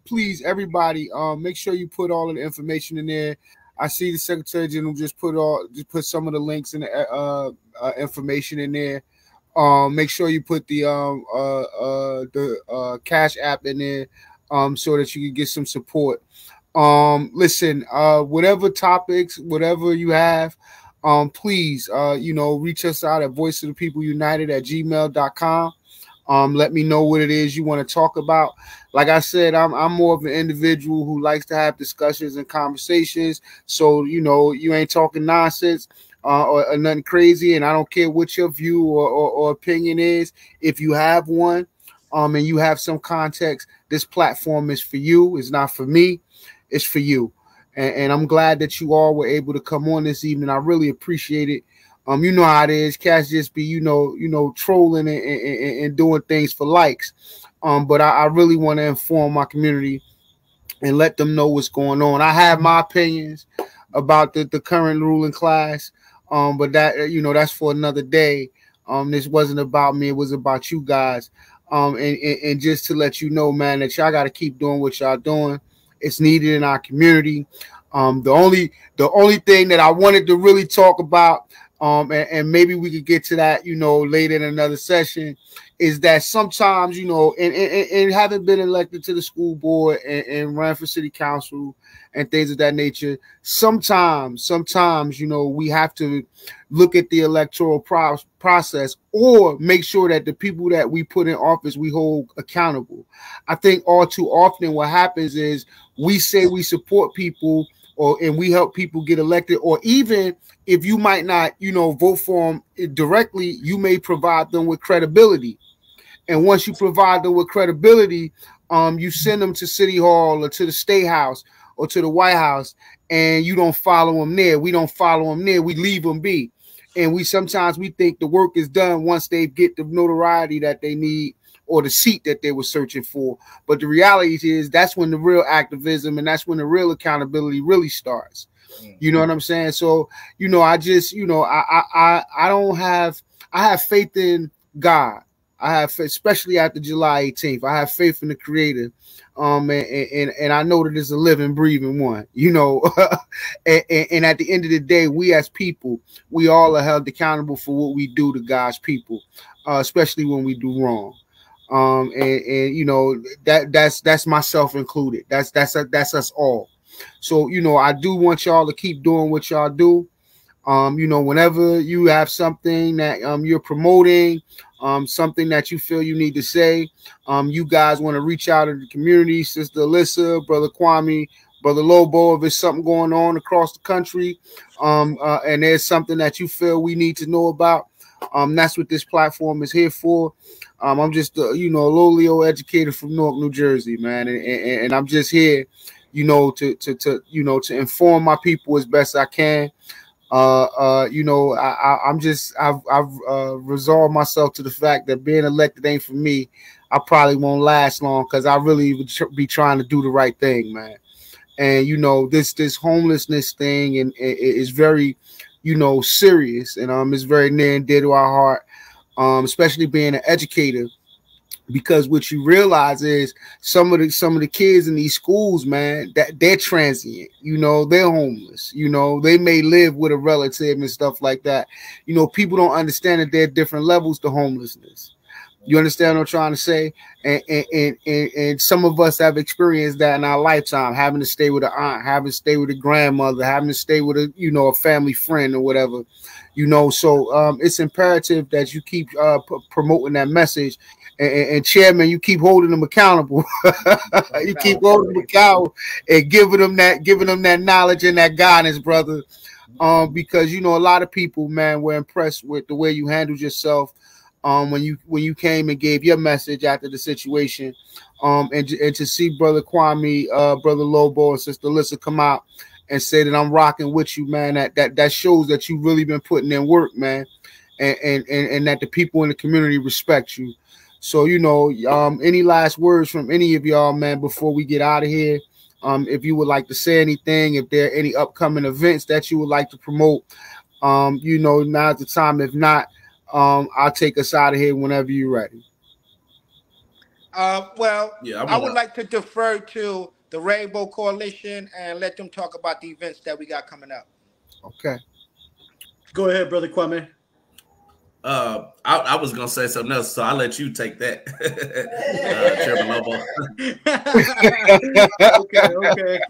Speaker 1: please, everybody, make sure you put all of the information in there. I see the Secretary General just put some of the links and the information in there. Make sure you put the Cash App in there, so that you can get some support. Listen, whatever topics, whatever you have, please, reach us out at voiceofthepeopleunited@gmail.com. Let me know what it is you want to talk about. Like I said, I'm more of an individual who likes to have discussions and conversations. So, you ain't talking nonsense or nothing crazy. And I don't care what your view or opinion is. If you have one, and you have some context, this platform is for you. It's not for me. It's for you. And I'm glad that you all were able to come on this evening. I really appreciate it. You know how it is. Cats just be, trolling and doing things for likes. But I really want to inform my community and let them know what's going on. I have my opinions about the current ruling class. But that's for another day. This wasn't about me. It was about you guys. And just to let you know, man, that y'all got to keep doing what y'all doing. It's needed in our community. The only thing that I wanted to really talk about, and maybe we could get to that, later in another session, is that sometimes, and having been elected to the school board and ran for city council and things of that nature, sometimes, we have to look at the electoral process or make sure that the people that we put in office, we hold accountable. I think all too often what happens is we say we support people and we help people get elected, or even if you might not, vote for them directly, you may provide them with credibility. And once you provide them with credibility, you send them to City Hall or to the State House or to the White House, and you don't follow them there. We don't follow them there. We leave them be. And sometimes we think the work is done once they get the notoriety that they need or the seat that they were searching for. But the reality is that's when the real activism and that's when the real accountability really starts. You know what I'm saying? So, I just, I have faith in God. I have, especially after July 18th, I have faith in the Creator. And I know that it's a living, breathing one, and at the end of the day, we as people, we all are held accountable for what we do to God's people, especially when we do wrong. That's myself included. That's us all. So, I do want y'all to keep doing what y'all do. Whenever you have something that you're promoting, something that you feel you need to say, you guys want to reach out to the community, Sister Alyssa, Brother Kwame, Brother Lobo, if there's something going on across the country, and there's something that you feel we need to know about, that's what this platform is here for. I'm just, a lowly old educator from Newark, New Jersey, man, and I'm just here, to inform my people as best I can. I've resolved myself to the fact that being elected ain't for me. I probably won't last long because I really would be trying to do the right thing, man. And this homelessness thing and is very, serious, and it's very near and dear to our heart, especially being an educator. Because what you realize is some of the kids in these schools, man, that they're transient, they're homeless, they may live with a relative and stuff like that. People don't understand that there are different levels to homelessness. You understand what I'm trying to say? And some of us have experienced that in our lifetime, having to stay with an aunt, having to stay with a grandmother, having to stay with a family friend or whatever. So it's imperative that you keep promoting that message. And Chairman, you keep holding them accountable. You keep holding them accountable and giving them that knowledge and that guidance, brother. Because a lot of people, man, were impressed with the way you handled yourself when you came and gave your message after the situation. And to see Brother Kwame, Brother Lobo, and Sister Alyssa come out and say that I'm rocking with you, man, that shows that you've really been putting in work, man, and that the people in the community respect you. So, any last words from any of y'all, man, before we get out of here? If you would like to say anything, if there are any upcoming events that you would like to promote, now's the time. If not, I'll take us out of here whenever you're ready.
Speaker 5: I would like to defer to the Rainbow Coalition and let them talk about the events that we got coming up.
Speaker 1: Okay.
Speaker 2: Go ahead, Brother Kwame.
Speaker 3: I was gonna say something else, so I'll let you take that, Chairman Lobo.
Speaker 2: Okay.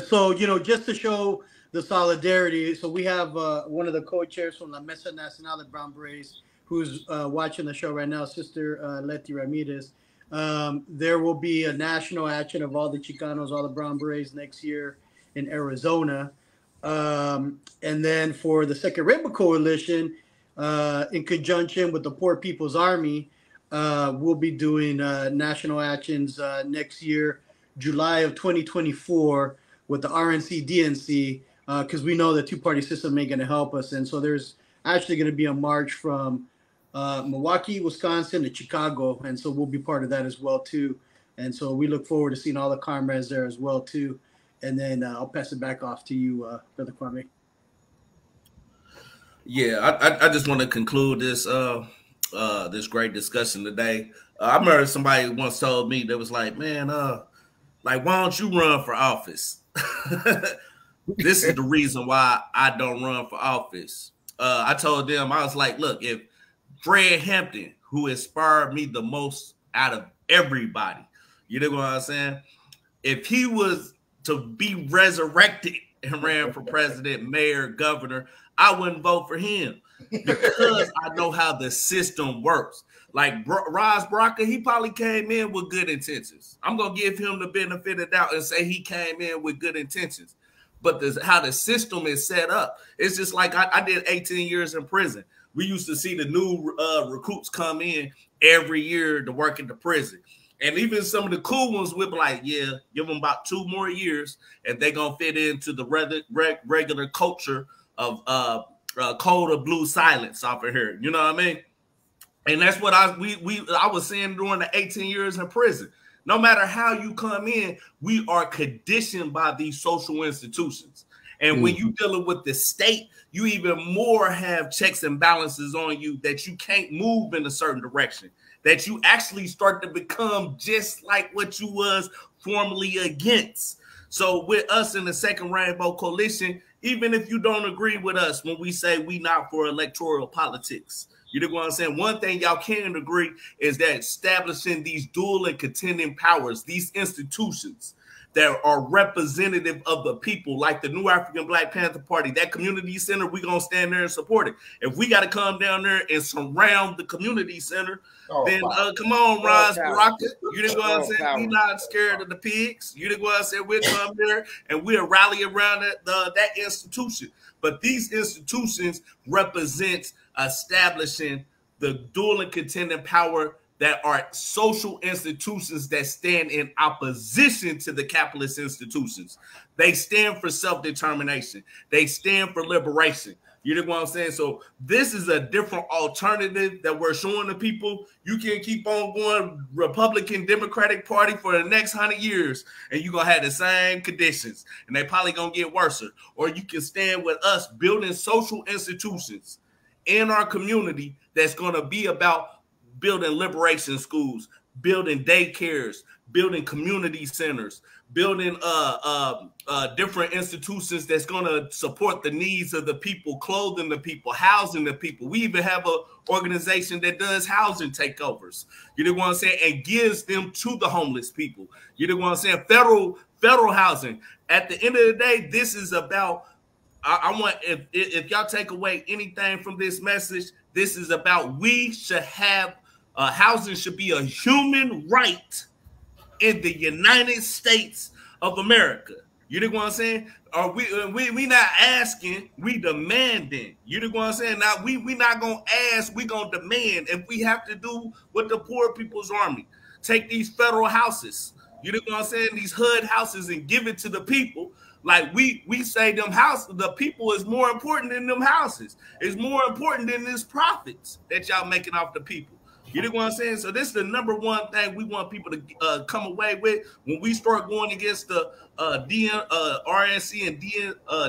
Speaker 2: So, just to show the solidarity, so we have one of the co-chairs from La Mesa Nacional de Brown Berets who's watching the show right now, Sister Leti Ramirez. There will be a national action of all the Chicanos, all the Brown Berets next year in Arizona. And then for the Second Rainbow Coalition, in conjunction with the Poor People's Army, we'll be doing national actions next year, July of 2024, with the RNC DNC, because we know the two-party system ain't going to help us. And so there's actually going to be a march from Milwaukee, Wisconsin to Chicago. And so we'll be part of that as well, too. And so we look forward to seeing all the comrades there as well, too. And then I'll pass it back off to you, Brother Kwame.
Speaker 3: Yeah, I just want to conclude this this great discussion today. I remember somebody once told me, that was like, man, like, why don't you run for office? This is the reason why I don't run for office. I told them, I was like, look, if Fred Hampton, who inspired me the most out of everybody, you know what I'm saying? If he was to be resurrected and ran for president, mayor, governor, I wouldn't vote for him because I know how the system works. Like Ross Brocker, he probably came in with good intentions. I'm going to give him the benefit of the doubt and say he came in with good intentions. But how the system is set up, it's just like I did 18 years in prison. We used to see the new recruits come in every year to work in the prison. And even some of the cool ones would be like, yeah, give them about 2 more years and they're going to fit into the regular culture of code of blue silence off of here. You know what I mean? And that's what I was saying during the 18 years in prison. No matter how you come in, we are conditioned by these social institutions. And when you're dealing with the state, you even more have checks and balances on you that you can't move in a certain direction, that you actually start to become just like what you was formerly against. So with us in the Second Rainbow Coalition, even if you don't agree with us when we say we not for electoral politics, you know what I'm saying? One thing y'all can agree is that establishing these dual and contending powers, these institutions that are representative of the people, like the New African Black Panther Party, that community center, we're going to stand there and support it. If we got to come down there and surround the community center, then come on, Ron Baraka. You know what I'm saying? We're not scared of the pigs. You know what I'm saying? We'll come there and we'll rally around that institution. But these institutions represent establishing the dual and contending power that are social institutions that stand in opposition to the capitalist institutions. They stand for self-determination. They stand for liberation. You know what I'm saying? So this is a different alternative that we're showing the people. You can keep on going Republican Democratic Party for the next 100 years, and you're going to have the same conditions, and they probably going to get worse. Or you can stand with us building social institutions in our community that's going to be about building liberation schools, building daycares, building community centers, building different institutions that's going to support the needs of the people, clothing the people, housing the people. We even have an organization that does housing takeovers. You know what I'm saying? And gives them to the homeless people. You know what I'm saying? Federal housing. At the end of the day, this is about, I want, if y'all take away anything from this message, this is about we should have, housing should be a human right in the United States of America. You know what I'm saying? Or we not asking, we demanding. You know what I'm saying? Now we not gonna ask, we gonna demand. If we have to do with the Poor People's Army, take these federal houses, you know what I'm saying? These HUD houses and give it to the people. Like we say them houses, the people is more important than them houses. It's more important than this profits that y'all making off the people. You know what I'm saying? So this is the number one thing we want people to come away with when we start going against the RNC and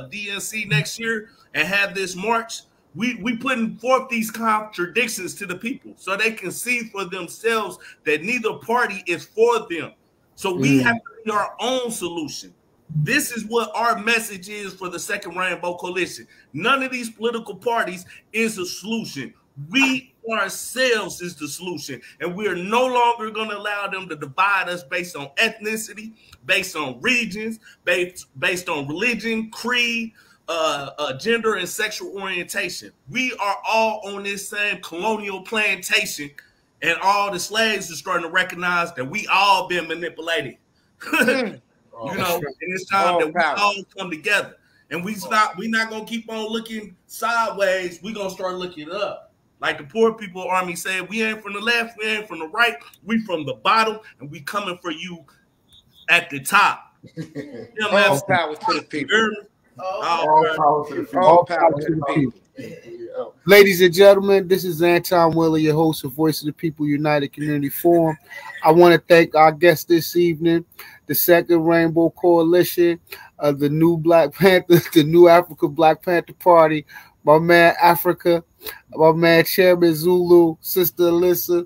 Speaker 3: DNC next year and have this march. We putting forth these contradictions to the people so they can see for themselves that neither party is for them. So we have to be our own solution. This is what our message is for the Second Rainbow Coalition. None of these political parties is a solution. We ourselves is the solution. And we are no longer going to allow them to divide us based on ethnicity, based on regions, based on religion, creed, gender, and sexual orientation. We are all on this same colonial plantation, and all the slaves are starting to recognize that we all been manipulated. You know, and it's time that we all come together. And we're not gonna keep on looking sideways. We're gonna start looking up. Like the Poor People Army said, we ain't from the left, we ain't from the right, we from the bottom, and we coming for you at the top.
Speaker 5: All power to the people.
Speaker 7: All power to the people.
Speaker 5: All power to the people.
Speaker 1: Ladies and gentlemen, this is Anton Willer, your host of Voice of the People United Community Forum. I want to thank our guests this evening, the Second Rainbow Coalition, the new Black Panther, the new Africa Black Panther Party, my man Africa, my man Chairman Zulu, Sister Alyssa,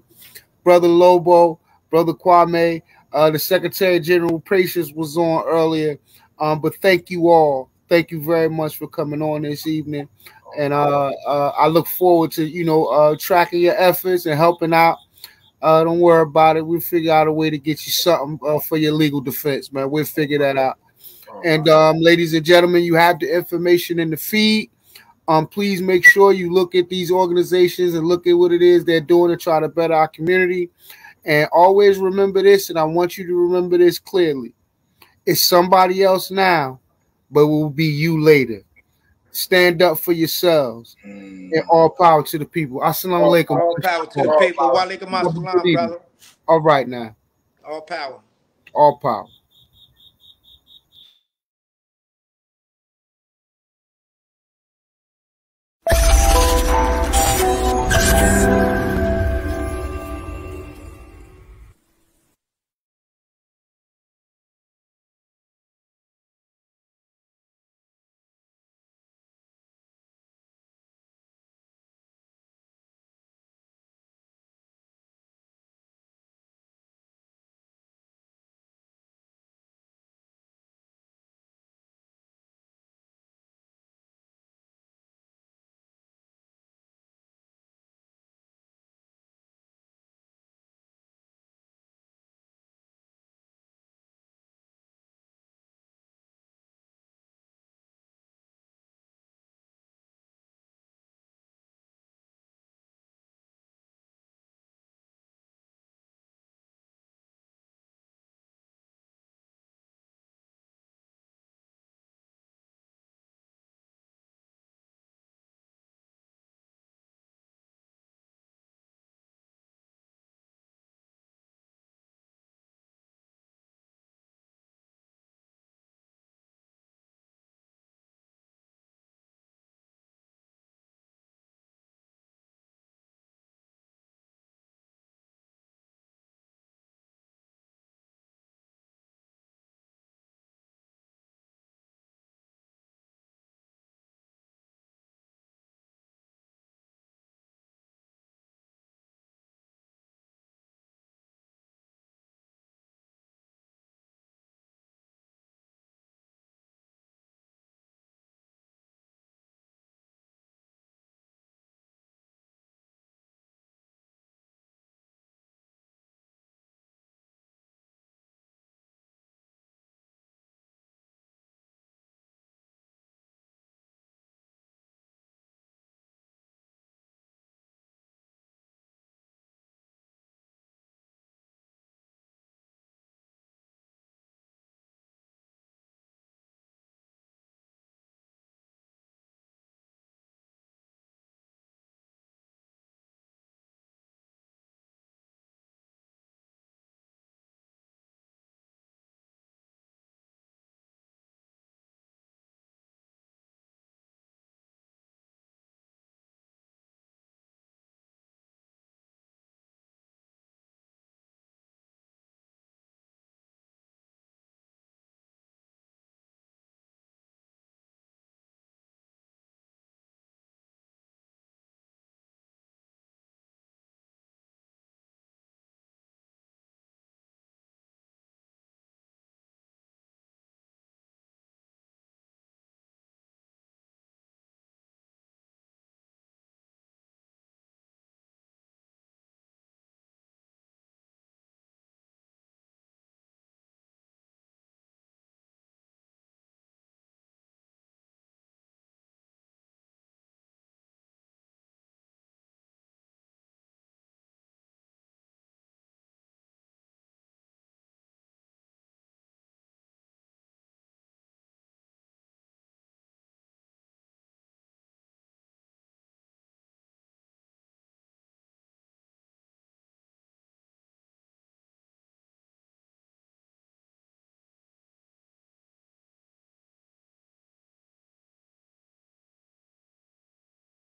Speaker 1: Brother Lobo, Brother Kwame, the Secretary General Patience was on earlier. But thank you all. Thank you very much for coming on this evening. And I look forward to, tracking your efforts and helping out. Don't worry about it. We'll figure out a way to get you something for your legal defense, man. We'll figure that out. And ladies and gentlemen, you have the information in the feed. Please make sure you look at these organizations and look at what it is they're doing to try to better our community. And always remember this, and I want you to remember this clearly. It's somebody else now, but it will be you later. Stand up for yourselves. And all power to the people. Assalamu alaikum.
Speaker 5: All power to the people. Wa alaikum assalam, brother.
Speaker 1: All right now.
Speaker 5: All power.
Speaker 1: All power.